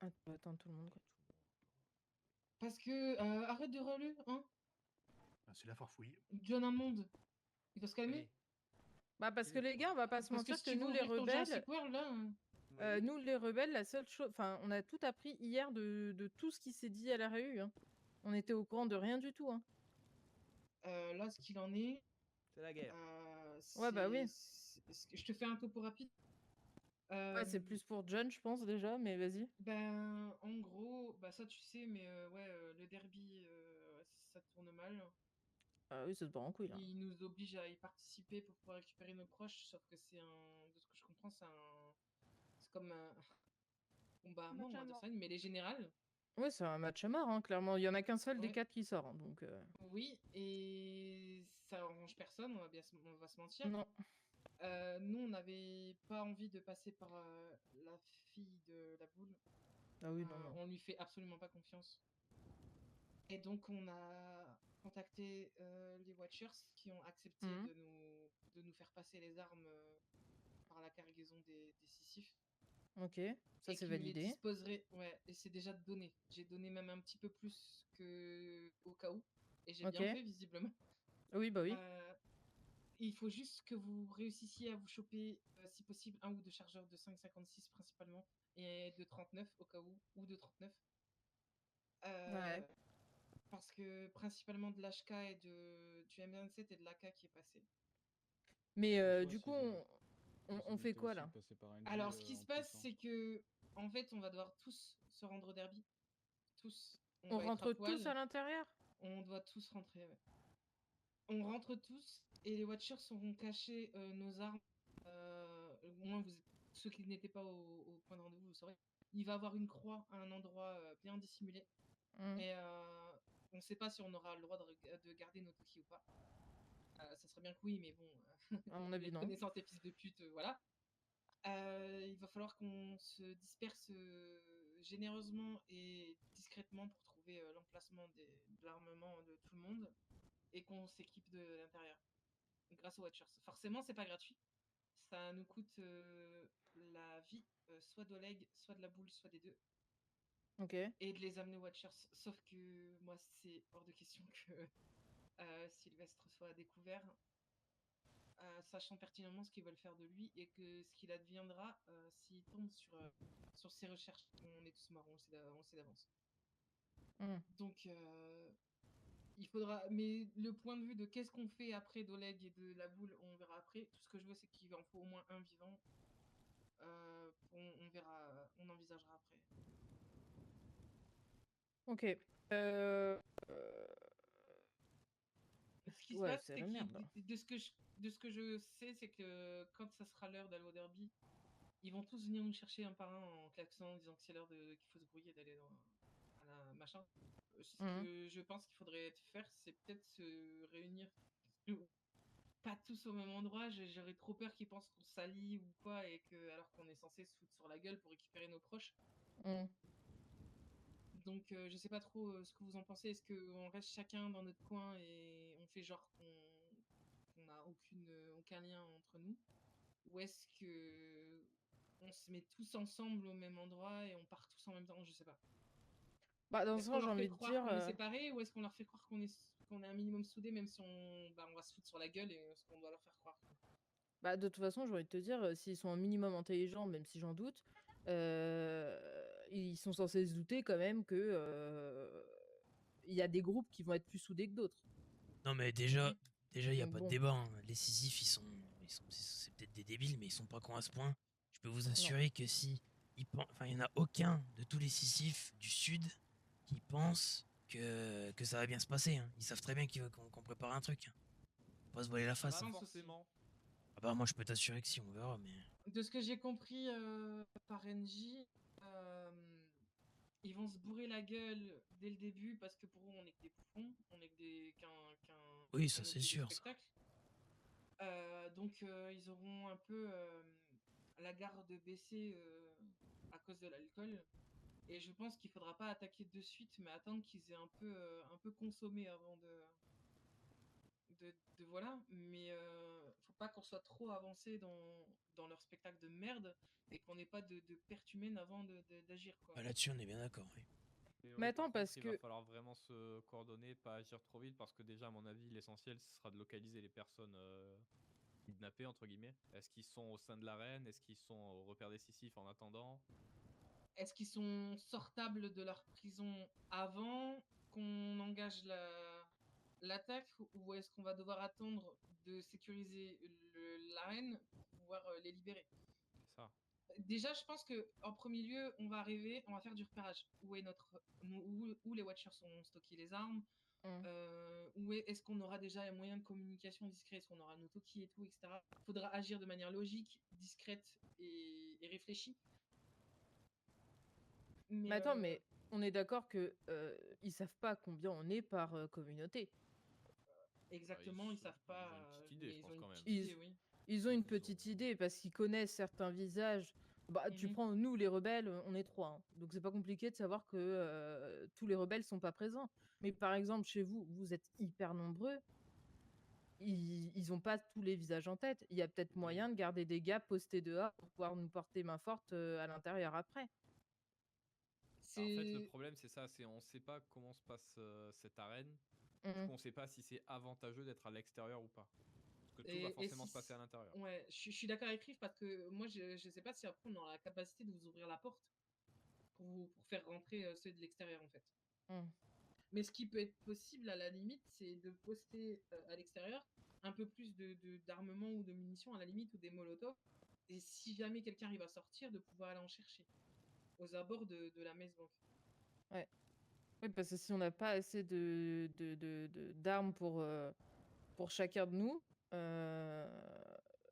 Attends, tout le monde, quoi. Parce que, arrête de râler, hein. Ah, c'est la farfouille. John Hammond, il doit se calmer. Bah, parce que les gars, on va pas se Parce que mentir si que tu veux nous, les ouvrir ton rebelles, Jurassic World, là... nous, les rebelles, la seule chose. Enfin, on a tout appris hier de tout ce qui s'est dit à la réu. Hein. On était au courant de rien du tout. Hein. Là, ce qu'il en est... C'est la guerre. Ouais, bah oui. Je te fais un topo rapide. Ouais, c'est plus pour John, je pense, déjà, mais vas-y. Ben, en gros, bah ça tu sais, mais ouais, le derby, ça tourne mal. Ah oui, ça se bat en couille, là. Il nous oblige à y participer pour pouvoir récupérer nos proches, sauf que c'est un... De ce que je comprends, c'est comme un combat à mort, on va dire ça, mais les générales. Ouais, c'est un match à mort, hein, clairement. Il y en a qu'un seul des Ouais. 4 qui sort, hein, donc... Oui, et ça arrange personne, on va se mentir. Non. Nous, on n'avait pas envie de passer par la fille de la boule. Ah oui, non, non. On lui fait absolument pas confiance. Et donc, on a contacté les Watchers qui ont accepté Mhm. de nous faire passer les armes par la cargaison des Sisyphes. Ok, ça Et c'est qui nous les validé. disposerait, ouais, et c'est déjà donné. J'ai donné même un petit peu plus que au cas où. Et j'ai Ok. bien fait, visiblement. Oui, bah oui. Il faut juste que vous réussissiez à vous choper, si possible, un ou deux chargeurs de 5,56 principalement, et de 39 au cas où, ou de 39. Ouais. Parce que principalement de l'HK et du M27 et de l'AK qui est passé. Mais du coup, on fait quoi là? Alors, ce qui se passe, c'est que, en fait, on va devoir tous se rendre au derby. Tous. On va être rentre à poil. tous à l'intérieur? On doit tous rentrer, ouais. On rentre tous et les Watchers auront caché nos armes. Au moins, ceux qui n'étaient pas au point de rendez-vous, vous saurez. Il va avoir une croix à un endroit bien dissimulé. Et on ne sait pas si on aura le droit de garder nos Toki ou pas. Ça serait bien que oui, mais bon. À mon avis, non. Connaissant tes fils de pute, voilà. Il va falloir qu'on se disperse généreusement et discrètement pour trouver l'emplacement de l'armement de tout le monde et qu'on s'équipe de l'intérieur grâce aux Watchers. Forcément, c'est pas gratuit. Ça nous coûte la vie, soit d'Oleg, soit de la boule, soit des deux. Ok. Et de les amener aux Watchers. Sauf que moi, c'est hors de question que Sylvestre soit découvert. Sachant pertinemment ce qu'ils veulent faire de lui et que ce qu'il adviendra s'il tombe sur ses recherches. On est tous morts, on le sait d'avance. Donc, il faudra... Mais le point de vue de qu'est-ce qu'on fait après d'Oleg et de la boule, on verra après. Tout ce que je veux, c'est qu'il en faut au moins un vivant. On verra, on envisagera après. Ok. Ce qui se Ouais, passe, c'est c'est la que merde. de ce que je sais, c'est que quand ça sera l'heure d'aller au derby, ils vont tous venir nous chercher un par un en klaxonnant, en disant que c'est l'heure qu'il faut se grouiller d'aller à la machin. Ce que je pense qu'il faudrait faire, c'est peut-être se réunir pas tous au même endroit. J'aurais trop peur qu'ils pensent qu'on s'allie ou quoi, et que alors qu'on est censé se foutre sur la gueule pour récupérer nos proches. Donc je sais pas trop ce que vous en pensez. Est-ce qu'on reste chacun dans notre coin et on fait genre qu'on n'a aucun lien entre nous, ou est-ce que on se met tous ensemble au même endroit et on part tous en même temps? Je sais pas. Bah, dans ce Est-ce qu'on sens, j'ai leur fait envie de croire dire. qu'on est séparés, ou est-ce qu'on leur fait croire qu'on est un minimum soudés, même si on va se foutre sur la gueule, et ce qu'on doit leur faire croire? Bah, de toute façon, j'ai envie de te dire, s'ils sont un minimum intelligents, même si j'en doute, ils sont censés se douter quand même que il y a des groupes qui vont être plus soudés que d'autres. Non, mais déjà, il n'y a Donc pas de bon. débat. Hein. Les Sisyphes, c'est peut-être des débiles, mais ils sont pas cons à ce point. Je peux vous assurer que si enfin, il y en a aucun de tous les Sisyphes du sud qui pense que ça va bien se passer. Hein. Ils savent très bien qu'on prépare un truc. Hein. Faut pas se voiler la face. Pas Hein. forcément. Ah bah moi je peux t'assurer que si on verra, mais. De ce que j'ai compris par NJ, ils vont se bourrer la gueule dès le début parce que pour eux, on est que des bouffons, on est que Oui, qu'un ça c'est objet de sûr. Ça. spectacle. Donc ils auront un peu la garde baissée à cause de l'alcool. Et je pense qu'il faudra pas attaquer de suite, mais attendre qu'ils aient un peu consommé avant de voilà. Mais faut pas qu'on soit trop avancé dans leur spectacle de merde et qu'on n'ait pas de pertumène avant d'agir, quoi. Bah, là-dessus on est bien d'accord. Oui. Et Mais oui, par attends, contre, parce il va que falloir vraiment se coordonner, pas agir trop vite, parce que déjà, à mon avis, l'essentiel, ce sera de localiser les personnes kidnappées, entre guillemets. Est-ce qu'ils sont au sein de l'arène? Est-ce qu'ils sont au repère des Sisyphes en attendant? Est-ce qu'ils sont sortables de leur prison avant qu'on engage l'attaque ou est-ce qu'on va devoir attendre de sécuriser l'arène pour pouvoir les libérer? C'est ça. Déjà, je pense que en premier lieu, on va arriver, on va faire du repérage. Où les Watchers sont stockés les armes? Est-ce qu'on aura déjà un moyen de communication discret? Est-ce qu'on aura nos Toki et tout, etc. Il faudra agir de manière logique, discrète et réfléchie. Mais attends, mais on est d'accord que ils savent pas combien on est par communauté. Exactement, ils savent pas. Ils ont une petite idée, je pense, quand même. Oui. Ils ont une petite idée parce qu'ils connaissent certains visages. Bah, tu Mhm. prends nous les rebelles, on est 3. Hein. Donc c'est pas compliqué de savoir que tous les rebelles sont pas présents. Mais par exemple, chez vous, vous êtes hyper nombreux. Ils ont pas tous les visages en tête. Il y a peut-être moyen de garder des gars postés dehors pour pouvoir nous porter main forte à l'intérieur après. En fait, le problème, c'est ça, c'est on sait pas comment se passe cette arène. Du coup, on sait pas si c'est avantageux d'être à l'extérieur ou pas. Parce que tout va forcément se passer à l'intérieur. Ouais, je suis d'accord avec Riff parce que moi, je sais pas si après on aura la capacité de vous ouvrir la porte pour faire rentrer ceux de l'extérieur, en fait. Mais ce qui peut être possible, à la limite, c'est de poster à l'extérieur un peu plus d'armement ou de munitions, à la limite, ou des molotovs. Et si jamais quelqu'un arrive à sortir, de pouvoir aller en chercher aux abords de la messe banque. Ouais. Oui, parce que si on n'a pas assez d'armes pour chacun de nous,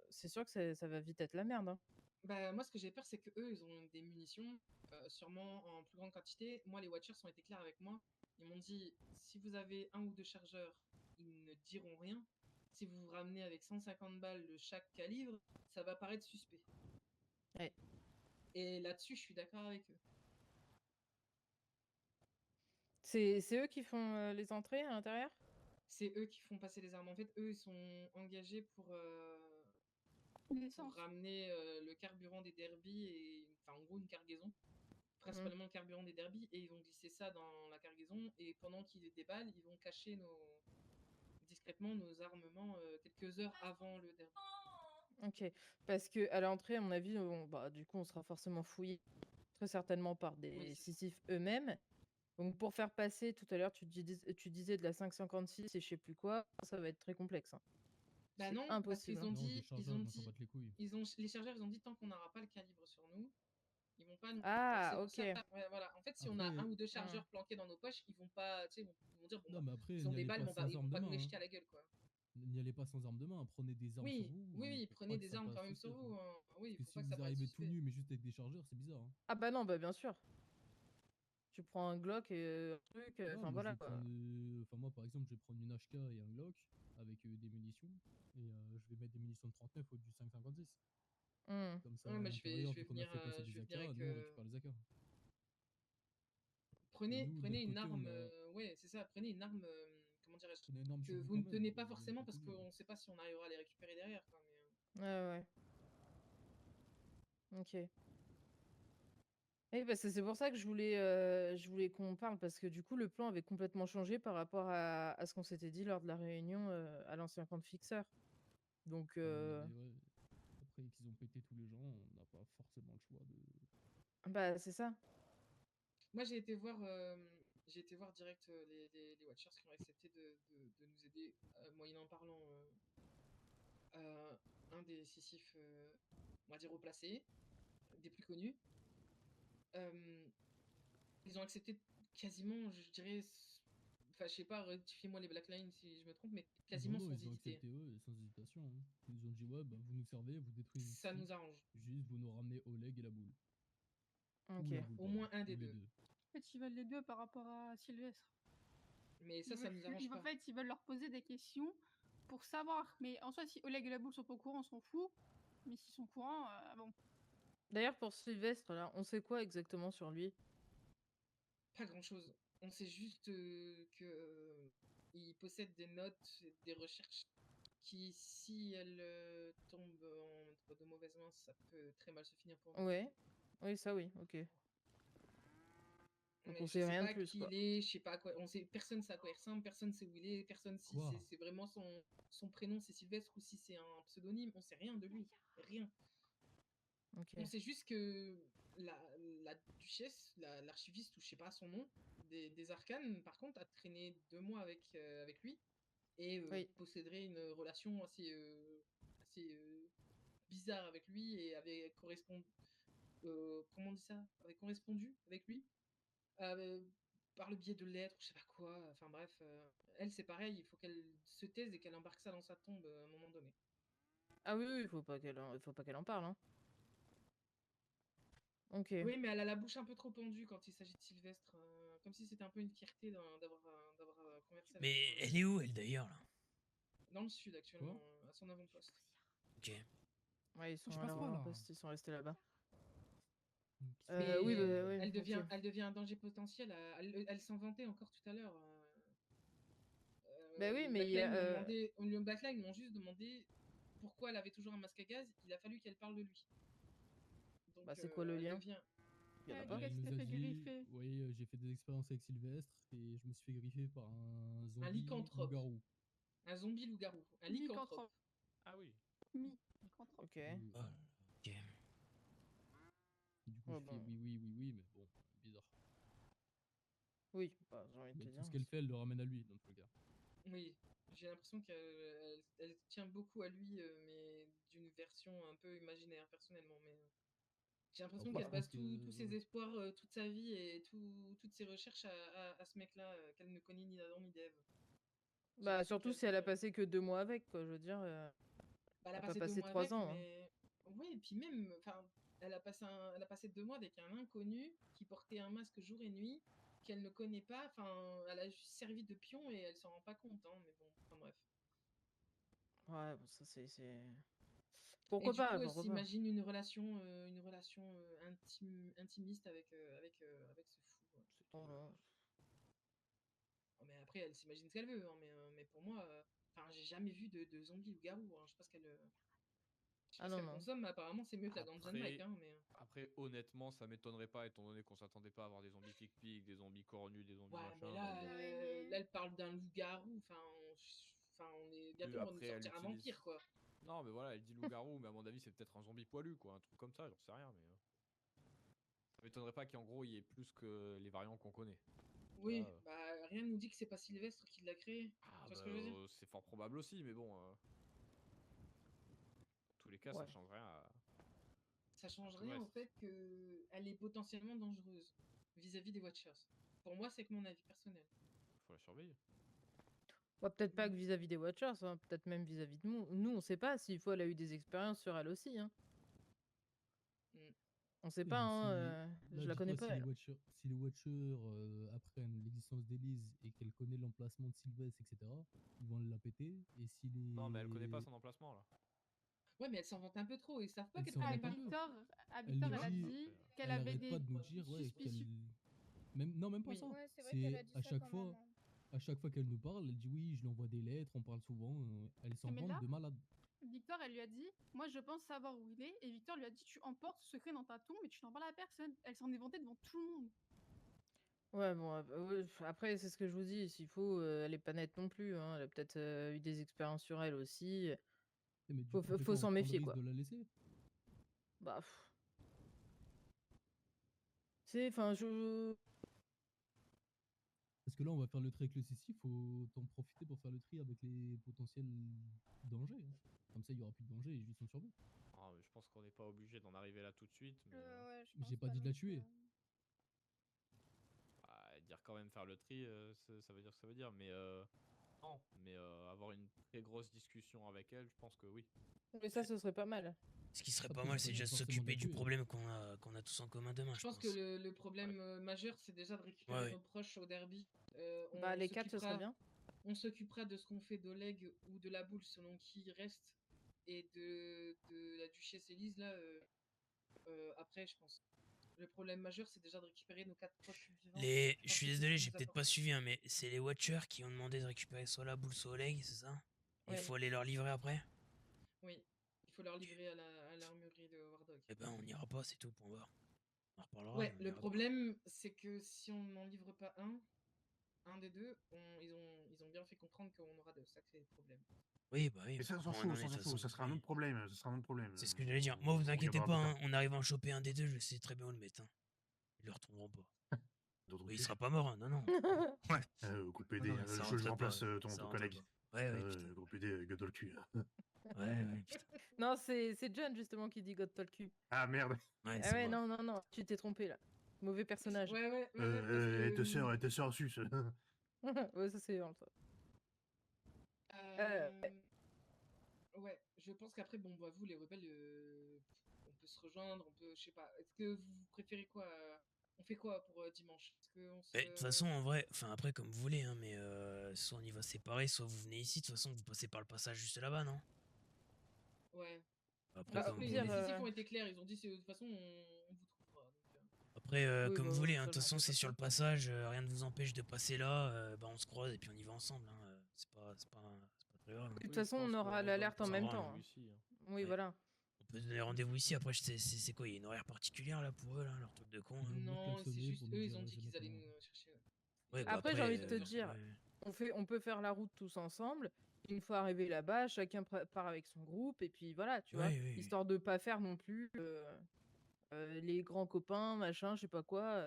c'est sûr que ça va vite être la merde. Hein. Bah, moi, ce que j'ai peur, c'est que eux, ils ont des munitions, sûrement en plus grande quantité. Moi, les Watchers ont été clairs avec moi. Ils m'ont dit, si vous avez 1 ou 2 chargeurs, ils ne diront rien. Si vous vous ramenez avec 150 balles de chaque calibre, ça va paraître suspect. Ouais. Et là-dessus, je suis d'accord avec eux. C'est eux qui font les entrées à l'intérieur? C'est eux qui font passer les armes. En fait, eux, ils sont engagés pour ramener le carburant des derbies et, enfin, en gros, une cargaison. Principalement le carburant des derbies, et ils vont glisser ça dans la cargaison, et pendant qu'ils déballent, ils vont cacher discrètement nos armements quelques heures avant le derby. Ok, parce que à l'entrée, à mon avis, du coup, on sera forcément fouillé, très certainement par des Sisyphes eux-mêmes. Donc pour faire passer, tout à l'heure, tu disais de la 556 et je sais plus quoi, ça va être très complexe. Hein. Bah non, impossible. parce qu'ils ont dit, les chargeurs, ils ont dit tant qu'on n'aura pas le calibre sur nous, ils vont pas nous. Ah, Donc, ok. ça, ouais, voilà. En fait, si on a 1 ou 2 chargeurs planqués dans nos poches, ils vont pas, tu sais, ils vont dire, bon, Non, mais après, ils ont des balles, pas ils vont pas nous les jeter à la gueule, quoi. N'y allez pas sans armes de main, prenez des armes sur vous. Oui, pour prenez pas que des ça armes fasse quand même sur suspect, vous. quoi. Oui, Parce faut que pas que si ça vous fasse arrivez tout suspect. nu mais juste avec des chargeurs, c'est bizarre. Hein. Ah bah non, bah bien sûr. Tu prends un Glock et un truc, Non, enfin moi, voilà. moi par exemple, je vais prendre une HK et un Glock avec des munitions et je vais mettre des munitions de 39 au du 5,56. Comme ça, Ouais, à mais je vais l'intérieur, vu qu'on a venir, fait passer je des vais AK, venir avec. nous on récupère les AK. Prenez nous, de notre une côté, arme. on a- Ouais, c'est ça. Prenez une arme. Comment dirais-je Prenez une arme que sur vous vous quand ne même, tenez pas vous allez forcément pas parce tout nu, qu'on hein. ne sait pas si on arrivera à les récupérer derrière, quoi. Ouais. Ok. Oui, parce que c'est pour ça que je voulais qu'on parle, parce que du coup, le plan avait complètement changé par rapport à ce qu'on s'était dit lors de la réunion à l'ancien camp de fixeur. Donc, Ouais. Après qu'ils ont pété tous les gens, on n'a pas forcément le choix de. bah, c'est ça. Moi, j'ai été voir direct les Watchers qui ont accepté de nous aider, moyennant parlant un des Sisyphes, on va dire, replacés, des plus connus. Ils ont accepté quasiment, je dirais, enfin, je sais pas, rectifiez-moi les Blacklines si je me trompe, mais quasiment Non, sans ils ont hésiter. accepté eux sans hésitation. Hein. Ils ont dit ouais, bah, vous nous servez, vous détruisez ici. Ça nous arrange. Juste, vous nous ramenez Oleg et la boule. Ok. Ou la boule, Au pardon. moins un des Ou les deux. deux. En fait, ils veulent les deux par rapport à Sylvestre. Mais ça nous arrange pas. En fait, ils veulent leur poser des questions pour savoir. Mais en soi, si Oleg et la boule sont pas au courant, on s'en fout. Mais s'ils sont au courant, bon. D'ailleurs, pour Sylvestre, là, on sait quoi exactement sur lui? Pas grand-chose. On sait juste que il possède des notes, des recherches qui, si elles tombent entre de mauvaises mains, ça peut très mal se finir pour lui. Ouais. Oui, ça oui, ok. Donc Mais on je sait sais rien de pas plus, qui quoi. il est, je sais pas à quoi. Personne sait à quoi il ressemble, personne sait où il est, personne si Quoi c'est vraiment son prénom c'est Sylvestre ou si c'est un pseudonyme. On sait rien de lui. Rien. Ok. On sait juste que la duchesse, l'archiviste, ou je sais pas son nom, des arcanes, par contre, a traîné 2 mois avec lui et Oui. posséderait une relation assez bizarre avec lui et avait correspondu. Comment on dit ça? Avait correspondu avec lui euh, par le biais de lettres, je sais pas quoi. Enfin bref, elle c'est pareil, il faut qu'elle se taise et qu'elle embarque ça dans sa tombe à un moment donné. Ah oui, oui, faut pas qu'elle en parle, hein. Ok. Oui, mais elle a la bouche un peu trop pendue quand il s'agit de Sylvestre, comme si c'était un peu une fierté d'avoir conversé avec Mais lui. elle est où, elle, d'ailleurs, là? Dans le sud actuellement, Quoi à son avant-poste. Ok. Ouais, ils sont Je à passe leur pas, là. avant-poste, ils sont restés là-bas. Mais Oui, bah, oui, elle devient, ok. elle devient un danger potentiel. Elle s'en vantait encore tout à l'heure. Bah oui, Les mais il y a, Backline m'ont juste demandé pourquoi elle avait toujours un masque à gaz. Il a fallu qu'elle parle de lui. Donc, bah, c'est quoi le elle lien? devient. Il y en a Elle pas. dit qu'elle Il nous s'était a fait dit, griffer. oui, j'ai fait des expériences avec Sylvestre et je me suis fait griffer par un zombie lycanthrope. loup-garou. Un zombie loup-garou. Un Lycanthrope. lycanthrope. Ah oui. Lycanthrope. Ok. Oui. Oh, ok. Et du coup, Ouais, je fais bon. oui, mais bon, bizarre. Oui, bah, j'ai envie de Mais te tout dire. ce qu'elle fait, elle le ramène à lui, dans tous les cas. Oui, j'ai l'impression qu'elle tient beaucoup à lui, mais d'une version un peu imaginaire, personnellement. Mais j'ai l'impression Après, qu'elle je pense base tous ses que... espoirs, toute sa vie et toutes ses recherches à ce mec-là, qu'elle ne connaît ni d'Adam ni d'Ève. J'ai Bah, l'impression surtout qu'elle si elle a peut- passé que 2 mois avec, quoi. Je veux dire, Bah, elle elle a a pas passé deux passé mois 3 avec, ans, hein. mais oui, et puis même, enfin, elle a passé 2 mois avec un inconnu qui portait un masque jour et nuit, qu'elle ne connaît pas. Enfin, elle a juste servi de pion et elle s'en rend pas compte, hein, mais bon, enfin bref. Ouais, bon, ça c'est... Et Pourquoi du pas, coup, elle pourquoi pas. s'imagine une relation intimiste avec ce fou. C'est tout. Oh là. Oh, mais après, elle s'imagine ce qu'elle veut, hein, mais pour moi, enfin, j'ai jamais vu de zombie ou garou. Hein. Je sais pas ce Ah non, qu'elle non. consomme, mais apparemment c'est mieux que la Ganja de Mike. Après, Hein, mais... après, honnêtement, ça m'étonnerait pas, étant donné qu'on s'attendait pas à avoir des zombies pic-pic, des zombies cornus, des zombies Ouais, mais machin. là, Donc bon. là, elle parle d'un loup-garou. Enfin, bientôt, on va nous Après, elle sortir un utilise. vampire, quoi. Non, mais voilà, elle dit loup-garou, mais à mon avis, c'est peut-être un zombie poilu, quoi, un truc comme ça, j'en sais rien, mais. Ça m'étonnerait pas qu'en gros, il y ait plus que les variants qu'on connaît. Oui, Ah, bah rien ne nous dit que c'est pas Sylvestre qui l'a créé. Ah, Tu vois bah, ce que je veux dire? c'est fort probable aussi, mais bon. Dans tous les cas, ça Ouais. change rien à Ça change tout le rien au reste. fait qu'elle est potentiellement dangereuse vis-à-vis des Watchers. Pour moi, c'est que mon avis personnel. Faut la surveiller. Ouais, peut-être pas que vis-à-vis des Watchers, hein, peut-être même vis-à-vis de nous. Nous, on sait pas s'il faut, elle a eu des expériences sur elle aussi, hein. Mm. On sait Oui, pas, mais hein, là, je la connais dis-toi, pas, elle. Si les Watchers apprennent l'existence d'Elise et qu'elle connaît l'emplacement de Sylvestre, etc., ils vont la péter. Et si les... Non, mais elle connaît pas son emplacement là. Ouais, mais elle s'en vante un peu trop. Ils savent pas Elle qu'elle s'en connaît vante pas. un peu. À Elle Victor, nous elle a dit... dit qu'elle Elle avait arrête pas des de nous dire ouais, qu'elle... suspicions. Même pas Oui. ça. Ouais, c'est vrai qu'elle a dit à ça chaque quand fois, même. Hein. à chaque fois qu'elle nous parle, elle dit oui, je lui envoie des lettres, on parle souvent. Elle s'en Mais vante là, de malade. Victor, elle lui a dit, moi je pense savoir où il est. Et Victor lui a dit, tu emportes ce secret dans ta tombe et tu n'en parles à personne. Elle s'en est vantée devant tout le monde. Ouais, bon, ouais, après, c'est ce que je vous dis. S'il faut, elle est pas nette non plus, hein. Elle a peut-être eu des expériences sur elle aussi. Mais du Faut, coup, on fait faut quoi, on s'en prend le méfier, risque quoi. de la laisser? Bah. C'est. Enfin, Parce que là, on va faire le tri avec le Sissi, faut t'en profiter pour faire le tri avec les potentiels dangers. Hein. Comme ça, il y aura plus de danger et juste on survit. Ah, mais je pense qu'on n'est pas obligé d'en arriver là tout de suite. Mais, Ouais, je Mais j'ai pense pas dit de non la plus, tuer. hein. dire quand même faire le tri, ça veut dire ce que ça veut dire. Mais non, mais avoir une très grosse discussion avec elle, je pense que oui. Mais ça, ce serait pas mal. Ce qui serait Après, pas mal, c'est c'est pas déjà de forcément s'occuper du d'accueil, hein. problème qu'on a tous en commun demain, Je pense que le problème majeur, c'est déjà de récupérer Ouais. nos proches au derby. Bah, les 4, ce serait bien. On s'occupera de ce qu'on fait d'Oleg ou de la boule selon qui reste et de la duchesse Élise là. Après, je pense. Le problème majeur, c'est déjà de récupérer nos 4 proches vivants. Je suis désolé, j'ai peut-être pas suivi, hein, mais c'est les Watchers qui ont demandé de récupérer soit la boule, soit Oleg, c'est ça? Il Ouais. faut aller leur livrer après? Oui, il faut leur livrer à l'armurerie de Wardog. Eh ben, on n'ira pas, c'est tout, point barre. On en reparlera. Ouais, mais on le ira pas. problème, c'est que si on n'en livre pas un des deux, ils ont bien fait comprendre qu'on aura deux. Ça, c'est le problème. Oui, bah oui. Et ça, on s'en Ouais, fout, non, on mais de s'en toute fout. façon, Ça sera un oui. autre problème. Ça sera un autre problème. C'est ce que j'allais dire. Moi, vous On y inquiétez reviendra pas, plus hein, on arrive à en choper un des deux, je sais très bien où le mettre. Hein. Ils le retrouveront pas. tard. D'autres Oui, il trucs. sera pas mort, hein, non, non. Groupe Non, PD, non, ça je rentrait remplace pas, ton ça rentrait collègue. pas. Ouais, ouais, putain. Groupe PD, gueule dans le cul. Ouais, putain. Non, c'est John justement qui dit God Talk cul. Ah merde. Ouais, Ah c'est ouais, moi. non, tu t'es trompé là. Mauvais personnage. Ouais, parce que... Tes sœurs sus. Ouais, ça c'est ça. Ouais, je pense qu'après, bon, bah, vous, les rebelles, on peut se rejoindre, on peut, je sais pas. Est-ce que vous préférez quoi on fait quoi pour dimanche? Est-ce qu'on se... De toute façon, en vrai, enfin après, comme vous voulez, hein, mais soit on y va séparer, soit vous venez ici. De toute façon, vous passez par le passage juste là-bas, non? Ouais. Après, Bah, comme au vous pire, voulez. Les Sisyphes ont été clairs, ils ont dit, de toute façon, on vous trouvera. Donc, Après, Oui, comme bah, vous voulez, hein, ça, de toute je m'en façon, fais c'est pas sur trop. le passage, rien ne vous empêche de passer là, bah on se croise et puis on y va ensemble. Hein, c'est pas très grave. De Hein. toute façon, on aura l'alerte en Ça même va, temps. hein. Hein. Oui, Ouais. voilà. On peut se donner rendez-vous ici. Après, c'est quoi? Il y a une horaire particulière là pour eux, là, leur truc de con. Hein. non, c'est juste eux, ils ont dit qu'ils allaient nous chercher. Ouais, bah, Après, j'ai envie de te ouais. dire, on peut faire la route tous ensemble. Une fois arrivé là-bas, chacun part avec son groupe et puis voilà, tu vois, Oui. histoire de pas faire non plus les grands copains, machin, je sais pas quoi.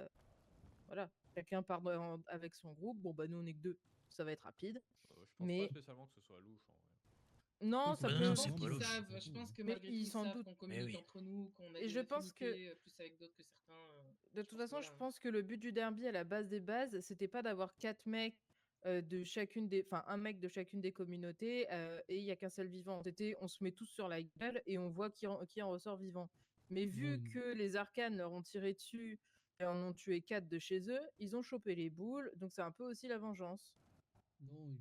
Voilà, chacun part avec son groupe. Bon bah nous on est que 2, ça va être rapide. Je pense mais pas spécialement que ce soit louche. En vrai. non, ça Bah peut. non, Je c'est pense pas qu'ils louche. savent. Je pense que Mais malgré tout, ils ils s'en savent doutent. qu'on communique oui. entre nous, qu'on a Et des je pense que affinités plus avec d'autres que certains. de toute façon, je pense que le but du derby à la base des bases, c'était pas d'avoir 4 mecs de chacune des, enfin un mec de chacune des communautés et il y a qu'un seul vivant. C'était, on se met tous sur la gueule et on voit qui en ressort vivant. Mais vu que les arcanes leur ont tiré dessus et en ont tué 4 de chez eux, ils ont chopé les boules, donc c'est un peu aussi la vengeance. Non,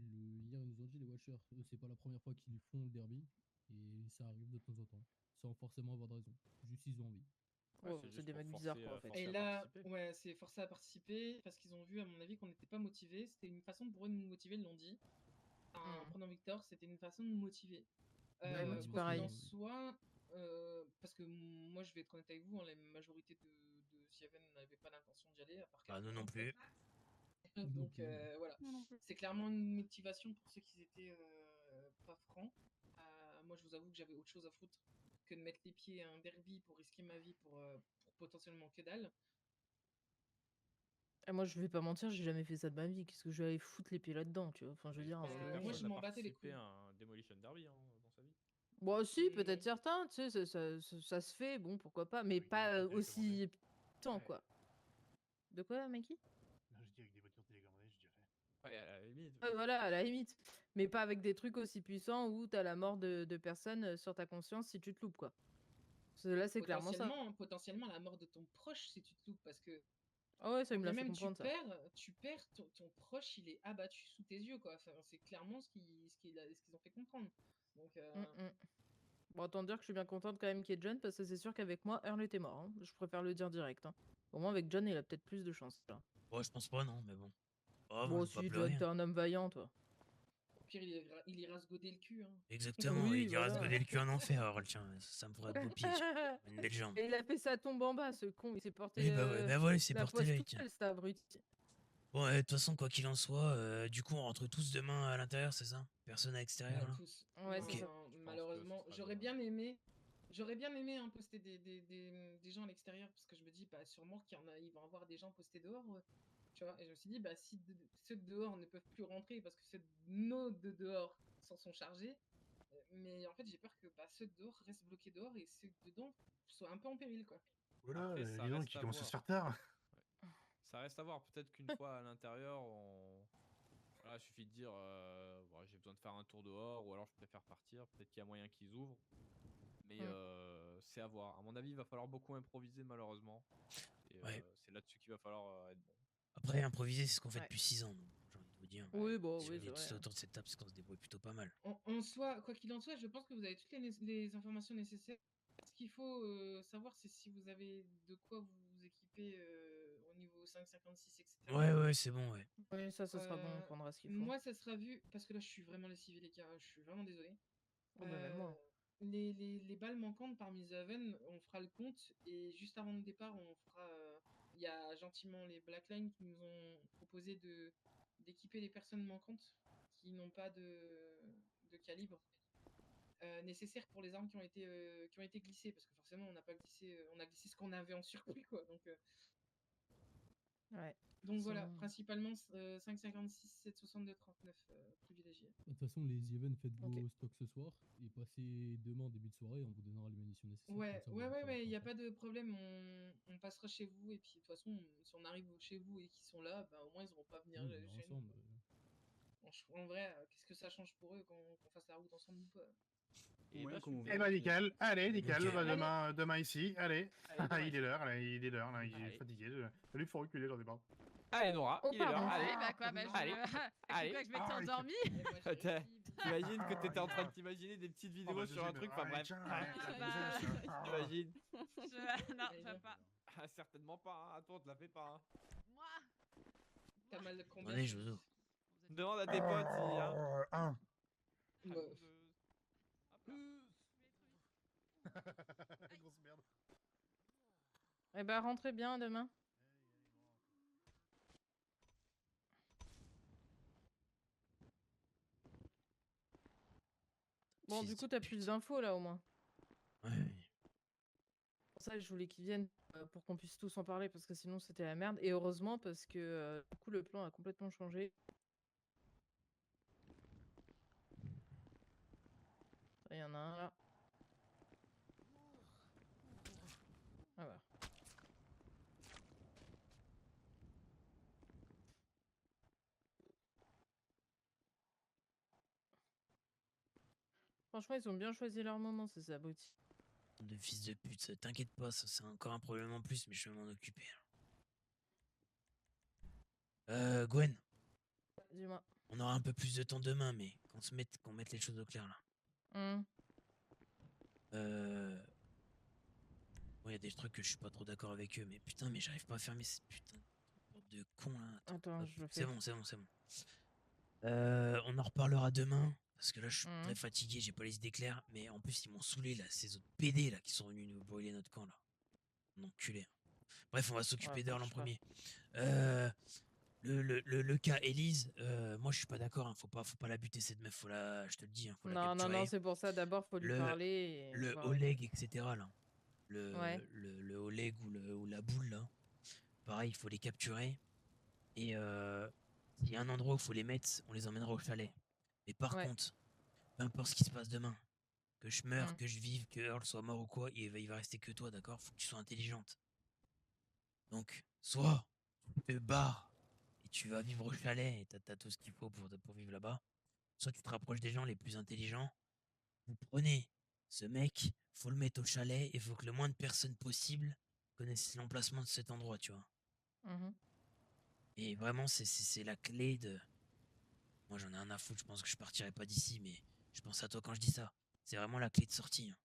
hier ils nous ont dit les Watchers, c'est pas la première fois qu'ils font le derby et ça arrive de temps en temps, sans forcément avoir de raison. Juste ils ont envie. Ouais, c'est des mecs bizarres quoi en fait. Et là, ouais, c'est forcé à participer parce qu'ils ont vu, à mon avis, qu'on n'était pas motivés. C'était une façon pour eux de nous motiver, ils l'ont dit. En prenant Victor, c'était une façon de nous motiver. Ouais, moi, quoi pareil. qu'il en soit, parce que moi, je vais être honnête avec vous, hein, la majorité de Sieven n'avait pas l'intention d'y aller, à part Ah non, non plus. Donc voilà, c'est clairement une motivation pour ceux qui étaient pas francs. Moi, je vous avoue que j'avais autre chose à foutre que de mettre les pieds à un derby pour risquer ma vie pour potentiellement que dalle. Et moi, je vais pas mentir, j'ai jamais fait ça de ma vie. Qu'est-ce que je vais aller foutre les pieds là-dedans, tu vois? Enfin, je veux dire. Moi, je m'en battais les couilles. à un Demolition Derby dans sa vie. Bon, si, peut-être certains, tu sais, ça se fait, bon, pourquoi pas, mais pas aussi tant, quoi. De quoi, Mikey? Je dis avec des voitures télécommandées, j'ai déjà fait. Ouais, à la limite. Ouais, voilà, à la limite. Mais pas avec des trucs aussi puissants où t'as la mort de personnes sur ta conscience si tu te loupes, quoi. Là, c'est clairement ça. Potentiellement la mort de ton proche si tu te loupes, parce que. Ah ouais, ça, il me l'a fait même comprendre, ça. Tu perds ton proche, il est abattu sous tes yeux, quoi. Enfin, c'est clairement ce qu'ils ont fait comprendre. Donc. Bon, autant dire que je suis bien contente quand même qu'il y ait John, parce que c'est sûr qu'avec moi, Earl était mort. Hein. Je préfère le dire direct. Hein. Au moins, avec John, il a peut-être plus de chance. Là. Ouais, je pense pas, non, mais bon. Oh, bon, si, John, t'es un homme vaillant, toi. Au pire, il ira se goder le cul. Hein. Exactement, oui, il ira se goder le cul en enfer, Earl, tiens, ça me fera de beaux pieds. Une belle jambe. Et il a fait sa tombe en bas, ce con. Il s'est porté. Oui, bah voilà, il s'est porté là, tiens. Cet abruti. Bon, de toute façon, quoi qu'il en soit, du coup, on rentre tous demain à l'intérieur, c'est ça? Personne à l'extérieur, là? Tous. Ouais, non, c'est ça. Malheureusement, j'aurais bien aimé poster des gens à l'extérieur, parce que je me dis, bah, sûrement qu'ils vont avoir des gens postés dehors. Tu vois, et je me suis dit, bah, si ceux de dehors ne peuvent plus rentrer parce que ceux de dehors s'en sont chargés, mais en fait, j'ai peur que ceux de dehors restent bloqués dehors et ceux de dedans soient un peu en péril, quoi. Voilà, les gens qui commencent à se faire tard. Ça reste à voir. Peut-être qu'une fois à l'intérieur, voilà, il suffit de dire bon, j'ai besoin de faire un tour dehors ou alors je préfère partir. Peut-être qu'il y a moyen qu'ils ouvrent. Mais c'est à voir. À mon avis, il va falloir beaucoup improviser malheureusement. Et Ouais. c'est là-dessus qu'il va falloir être bon. Après, improviser, c'est ce qu'on fait Ouais. depuis 6 ans, donc j'ai envie de vous dire. Oui, bon, Si oui, on c'est est vrai. tous hein. autour de cette table, c'est qu'on se débrouille plutôt pas mal. En soi, quoi qu'il en soit, je pense que vous avez toutes les informations nécessaires. Ce qu'il faut savoir, c'est si vous avez de quoi vous équiper au niveau 5,56, etc. Ouais, c'est bon, ouais. Oui, ça sera bon, on Euh, prendra ce qu'il faut. Moi, ça sera vu, parce que là, je suis vraiment lessivé, les gars. Je suis vraiment désolé. Oh, bah, même moi. Les balles manquantes par Miss Haven, on fera le compte. Et juste avant le départ, on fera. Il y a gentiment les Blackline qui nous ont proposé d'équiper les personnes manquantes qui n'ont pas de calibre nécessaire pour les armes qui ont été glissées. Parce que forcément, on n'a pas glissé. On a glissé ce qu'on avait en surplus, quoi. Ouais. Donc voilà, Sinon- principalement 5,56, 7,62, 39 privilégiés. De toute façon, les Even, faites Ok. vos stocks ce soir et passez demain en début de soirée, on vous donnera les munitions nécessaires. Ouais, comme ça, vous aurez pas il n'y a besoin. pas de problème, on passera chez vous, et puis de toute façon, si on arrive chez vous et qu'ils sont là, bah, au moins ils n'auront pas à venir Oui, chez on est nous. ensemble. En vrai, qu'est-ce que ça change pour eux qu'on fasse la route ensemble ou pas? Et Ouais, bah, comme on super. Eh bah nickel, allez, nickel, Ok. bah, demain ici, allez. Allez, demain Il est ici. l'heure, là, il est l'heure, là, il est Allez. fatigué. Lui, il faut reculer, j'en ai marre. Allez, Nora, Oh, il est l'heure. pardon. Allez. Bah quoi, bah je. Allez. Allez. Quoi, que je m'étais Ah, endormie? Et moi, j'ai T'as- réussi. T'imagines que t'étais en train de Ah, t'imaginer des petites Oh, vidéos bah, sur un truc, enfin bref. bah, T'imagines? Non, Mais je non. veux pas. Ah, certainement pas, hein. Attends, on te la fait pas. Hein. Moi. T'as mal de combat. Attendez, Jozo. Demande à tes potes si. Hein. Un. Ouais. Grosse merde. Eh ben, rentrez bien demain. Bon, Fils du coup, de t'as pute. plus d'infos là au moins. Ouais. C'est pour ça que je voulais qu'ils viennent pour qu'on puisse tous en parler parce que sinon c'était la merde. Et heureusement parce que du coup le plan a complètement changé. Il y en a un là. Ah bah. Franchement, ils ont bien choisi leur moment, c'est ça, Bouti. De fils de pute, t'inquiète pas, ça c'est encore un problème en plus, mais je vais m'en occuper. Gwen, Dis-moi. on aura un peu plus de temps demain, mais qu'on mette les choses au clair là. Bon, y a des trucs que je suis pas trop d'accord avec eux, mais putain, mais j'arrive pas à fermer cette putain de con là. Attends, hop, je le c'est fais. bon. On en reparlera demain, parce que là je suis très fatigué, j'ai pas les idées claires, mais en plus ils m'ont saoulé là, ces autres PD là qui sont venus nous brûler notre camp là. Enculé. Bref, on va s'occuper Ouais, d'Earl en franchement. premier. Le cas Elise, moi je suis pas d'accord, hein, faut pas la buter cette meuf, je te le dis, hein, faut la Non, capturer. c'est pour ça, d'abord faut lui parler. Et Le voir Oleg, etc. là. Ouais. Le Oleg ou la boule là. Pareil, il faut les capturer. Et s'il y a un endroit où il faut les mettre, on les emmènera au chalet. Mais par Ouais. contre, peu importe ce qui se passe demain, que je meure, Mm. que je vive, que Earl soit mort ou quoi, il va rester que toi, d'accord? Faut que tu sois intelligente. Donc, soit tu te barres et tu vas vivre au chalet et t'as tout ce qu'il faut pour vivre là-bas, soit tu te rapproches des gens les plus intelligents. Vous prenez ce mec, faut le mettre au chalet et faut que le moins de personnes possible connaissent l'emplacement de cet endroit, tu vois. Mhm. Et vraiment, c'est la clé de... Moi, j'en ai un à foutre, je pense que je partirai pas d'ici, mais je pense à toi quand je dis ça. C'est vraiment la clé de sortie. Hein.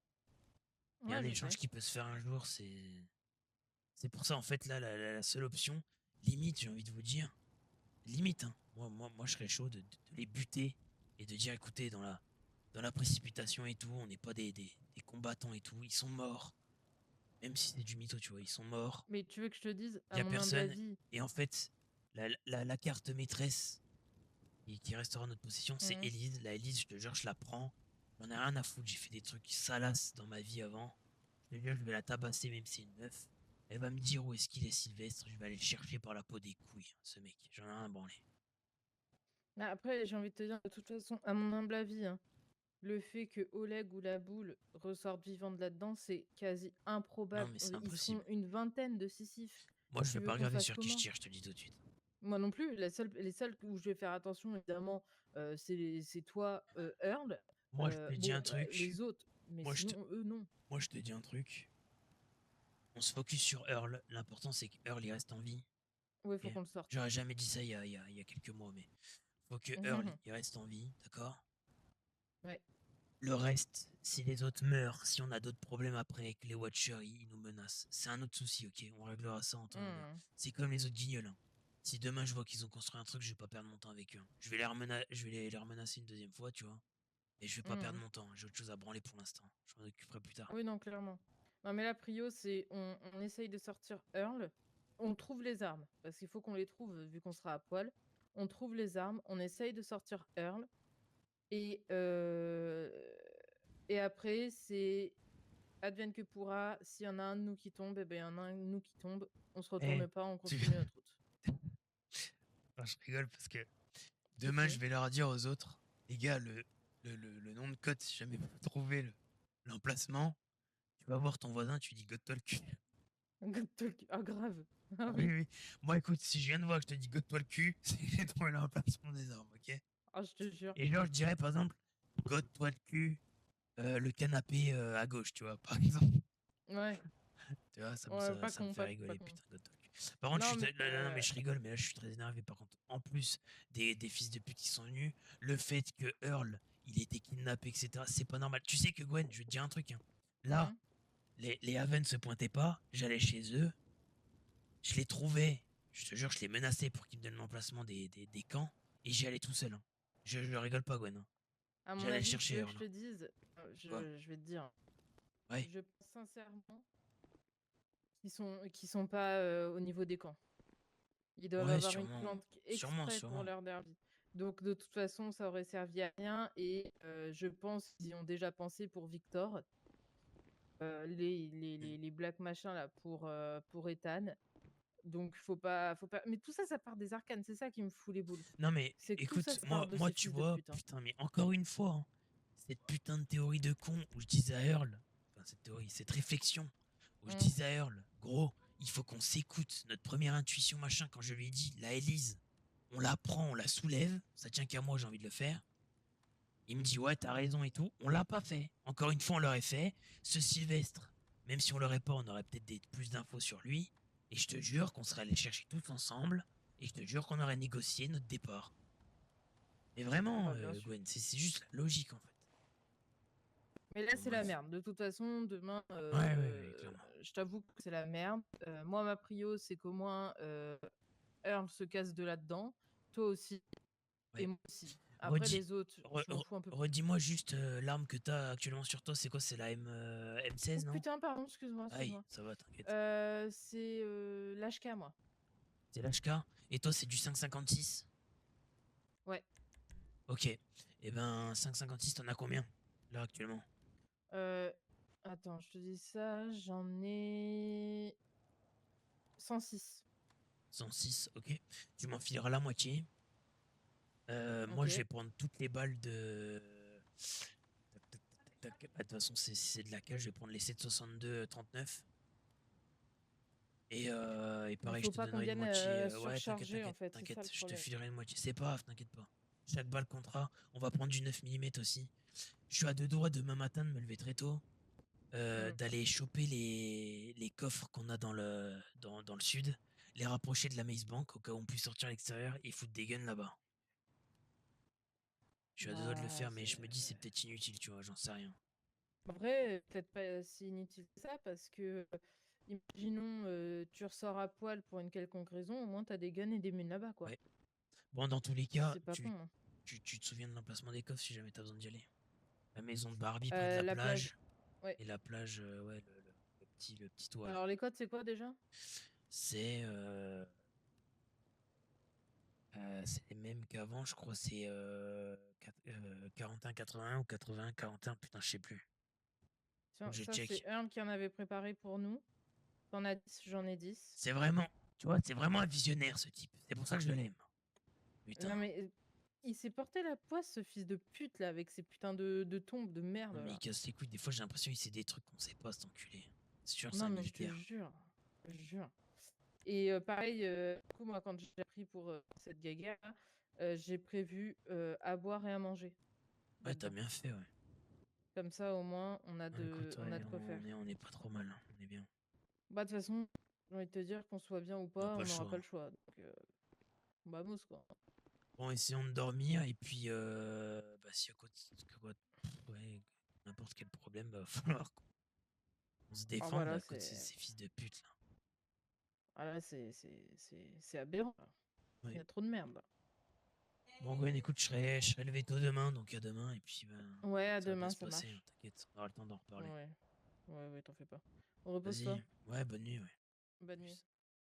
Il y a un Ouais, je échange sais. qui peut se faire un jour, c'est pour ça, en fait, là, la seule option, limite, j'ai envie de vous dire, limite, hein, moi je serais chaud de les buter et de dire, écoutez, dans la précipitation et tout, on n'est pas des combattants et tout, ils sont morts. Même si c'est du mytho, tu vois, ils sont morts. Mais tu veux que je te dise, Il à y a mon humble personne. avis. Et en fait, la carte maîtresse qui restera en notre possession, c'est Mhm. Elise. La Elise, je te jure, je la prends. J'en ai rien à foutre, j'ai fait des trucs salaces dans ma vie avant. Je te jure, je vais la tabasser, même si c'est une meuf. Elle va me dire où est-ce qu'il est Sylvestre. Je vais aller le chercher par la peau des couilles, ce mec. J'en ai rien à branler. Après, j'ai envie de te dire, de toute façon, à mon humble avis, hein, le fait que Oleg ou la boule ressortent vivants de là-dedans, c'est quasi improbable. Non, mais c'est Ils impossible. sont une vingtaine de Sisyphe. Moi, je Tu vais veux pas qu'on regarder fasse sur qui je comment? tire, je te le dis tout de suite. Moi non plus. Les seuls où je vais faire attention, évidemment, c'est toi, Earl. Moi, je te dis un truc. Les autres, mais Moi, je te, sinon, eux, non. moi, je te dis un truc. On se focus sur Earl. L'important, c'est que Earl, il reste en vie. Ouais, faut Ok. qu'on le sorte. J'aurais jamais dit ça il y a quelques mois, mais faut que Earl, il reste en vie, d'accord? Ouais. Le reste, si les autres meurent, si on a d'autres problèmes après, que les Watchers, ils nous menacent, c'est un autre souci, ok? On réglera ça en temps et en heure. C'est comme les autres guignols. Hein. Si demain je vois qu'ils ont construit un truc, je vais pas perdre mon temps avec eux. Hein. Je vais les remenacer une deuxième fois, tu vois? Mais je vais pas perdre mon temps. J'ai autre chose à branler pour l'instant. Je m'en occuperai plus tard. Oui, non, clairement. Non, mais la prio, c'est on essaye de sortir Earl. On trouve les armes, parce qu'il faut qu'on les trouve vu qu'on sera à poil. On trouve les armes, on essaye de sortir Earl. Et après, c'est advienne que pourra. S'il y en a un de nous qui tombe, eh ben, il y en a un de nous qui tombe. On se retourne pas, on continue notre route. Non, je rigole parce que demain, je vais leur dire aux autres, les gars, le nom de code, si jamais vous trouvez l'emplacement, tu vas voir ton voisin, tu dis God-toi le cul. God-toi le cul. Ah, grave. Ah, oui, oui. Moi, écoute, si je viens de voir que je te dis God-toi le cul, c'est que j'ai trouvé l'emplacement des armes, ok? Ah, je te jure. Et genre, je dirais par exemple, God-toi le cul, le canapé à gauche, tu vois, par exemple. Ouais. Tu vois, ça me fait rigoler, putain, God-toi le cul. Par contre, non, mais je rigole, mais là, je suis très énervé. Par contre, en plus des fils de pute qui sont venus, le fait que Earl, il était kidnappé, etc., c'est pas normal. Tu sais que Gwen, je vais te dire un truc, hein. Là, les Haven se pointaient pas, j'allais chez eux, je les trouvais, je te jure, je les menaçais pour qu'ils me donnent l'emplacement des camps, et j'y allais tout seul. Hein. Je rigole pas, Gwen. Hein. À mon J'allais avis, chercher tu veux Earl. que je te dise, je vais te dire. Ouais. Je pense sincèrement qu'ils sont pas au niveau des camps. Ils doivent avoir une plante exprès pour leur derby. Donc de toute façon, ça aurait servi à rien. Et je pense qu'ils y ont déjà pensé pour Victor. Les black machins là pour Ethan. Donc faut pas. Mais tout ça, ça part des arcanes. C'est ça qui me fout les boules. Non mais écoute, ça moi tu vois, putain, mais encore une fois, hein, cette putain de théorie de con où je disais à Earl, enfin cette théorie, cette réflexion où je disais à Earl, gros, il faut qu'on s'écoute, notre première intuition machin, quand je lui ai dit, la Élise, on la prend, on la soulève, ça tient qu'à moi, j'ai envie de le faire. Il me dit ouais, t'as raison et tout, on l'a pas fait. Encore une fois, on l'aurait fait. Ce Sylvestre, même si on l'aurait pas, on aurait peut-être plus d'infos sur lui. Et je te jure qu'on serait allé chercher tous ensemble. Et je te jure qu'on aurait négocié notre départ. Mais vraiment, Gwen, c'est juste la logique en fait. Mais là, c'est la merde. De toute façon, demain, je t'avoue que c'est la merde. Moi, ma prio, c'est qu'au moins Earl se casse de là-dedans. Toi aussi. Et moi aussi. Après, les autres, je m'en fous un peu. Redis-moi juste l'arme que t'as actuellement sur toi, c'est quoi? C'est la M16, non? Putain, pardon, excuse-moi. Aïe, ça va, t'inquiète. C'est l'HK, moi. C'est l'HK? Et toi, c'est du 5,56? Ouais. Ok. Et ben, 5,56, t'en as combien, là, actuellement? Attends, je te dis ça, j'en ai 106. 106, ok. Tu m'en fileras la moitié. Moi, je vais prendre toutes les balles de... De toute façon, c'est de la cage. Je vais prendre les 7,62-39. Et pareil, je te donnerai une moitié. Ouais, t'inquiète, je te filerai une moitié. C'est pas grave, t'inquiète pas. Chaque balle comptera. On va prendre du 9 mm aussi. Je suis à 2 doigts demain matin de me lever très tôt. D'aller choper les coffres qu'on a dans le sud. Les rapprocher de la Maze Bank au cas où on puisse sortir à l'extérieur et foutre des guns là-bas. Je suis à 2 doigts de le faire, mais je me dis c'est peut-être inutile, tu vois, j'en sais rien. Après, peut-être pas si inutile que ça, parce que, imaginons, tu ressors à poil pour une quelconque raison, au moins t'as des guns et des munes là-bas, quoi. Ouais. Bon, dans tous les cas, c'est pas con, hein. tu te souviens de l'emplacement des coffres si jamais t'as besoin d'y aller. La maison de Barbie près de la plage. Ouais. Et la plage, ouais, le petit toit. Alors les codes, c'est quoi déjà? C'est les mêmes qu'avant, je crois. C'est 41-81 ou 81-41, putain, je sais plus. Ça, c'est Earl qui en avait préparé pour nous. T'en as 10, j'en ai 10. C'est vraiment, tu vois, c'est vraiment un visionnaire ce type. C'est pour ça que je l'aime. Putain. Non mais il s'est porté la poisse, ce fils de pute là, avec ses putains de tombes de merde. Non, mais il casse les couilles. Des fois, j'ai l'impression qu'il sait des trucs qu'on sait pas, cet enculé. C'est sûr, c'est un un militaire. militaire. Je te jure. Et pareil, du coup, moi, quand j'ai appris pour cette guéguerre, j'ai prévu à boire et à manger. Ouais, t'as là-dedans. bien fait, ouais. Comme ça, au moins, on a Ouais, écoute, on a ouais, de quoi faire. on est pas trop mal, hein, on est bien. Bah, de toute façon, j'ai envie de te dire qu'on soit bien ou On n'a pas, pas on le n'aura choix. pas le choix. Donc, on va mousse, quoi. Bon, essayons de dormir et puis bah, si ouais, n'importe quel problème, va falloir qu'on se Ah, défende voilà, là, contre c'est ces fils de pute là. ah, là, c'est aberrant. Là. Il y Oui. a trop de merde. Là. Bon, Gwen, écoute, je serai levé tôt demain, donc à demain, et puis ben, Ouais, à ça va bien demain, se ça passer, hein, marche. t'inquiète, on aura le temps d'en reparler. Ouais, ouais, t'en fais pas. Repose-toi. Vas-y, ouais, bonne nuit, ouais. Bonne Plus. nuit.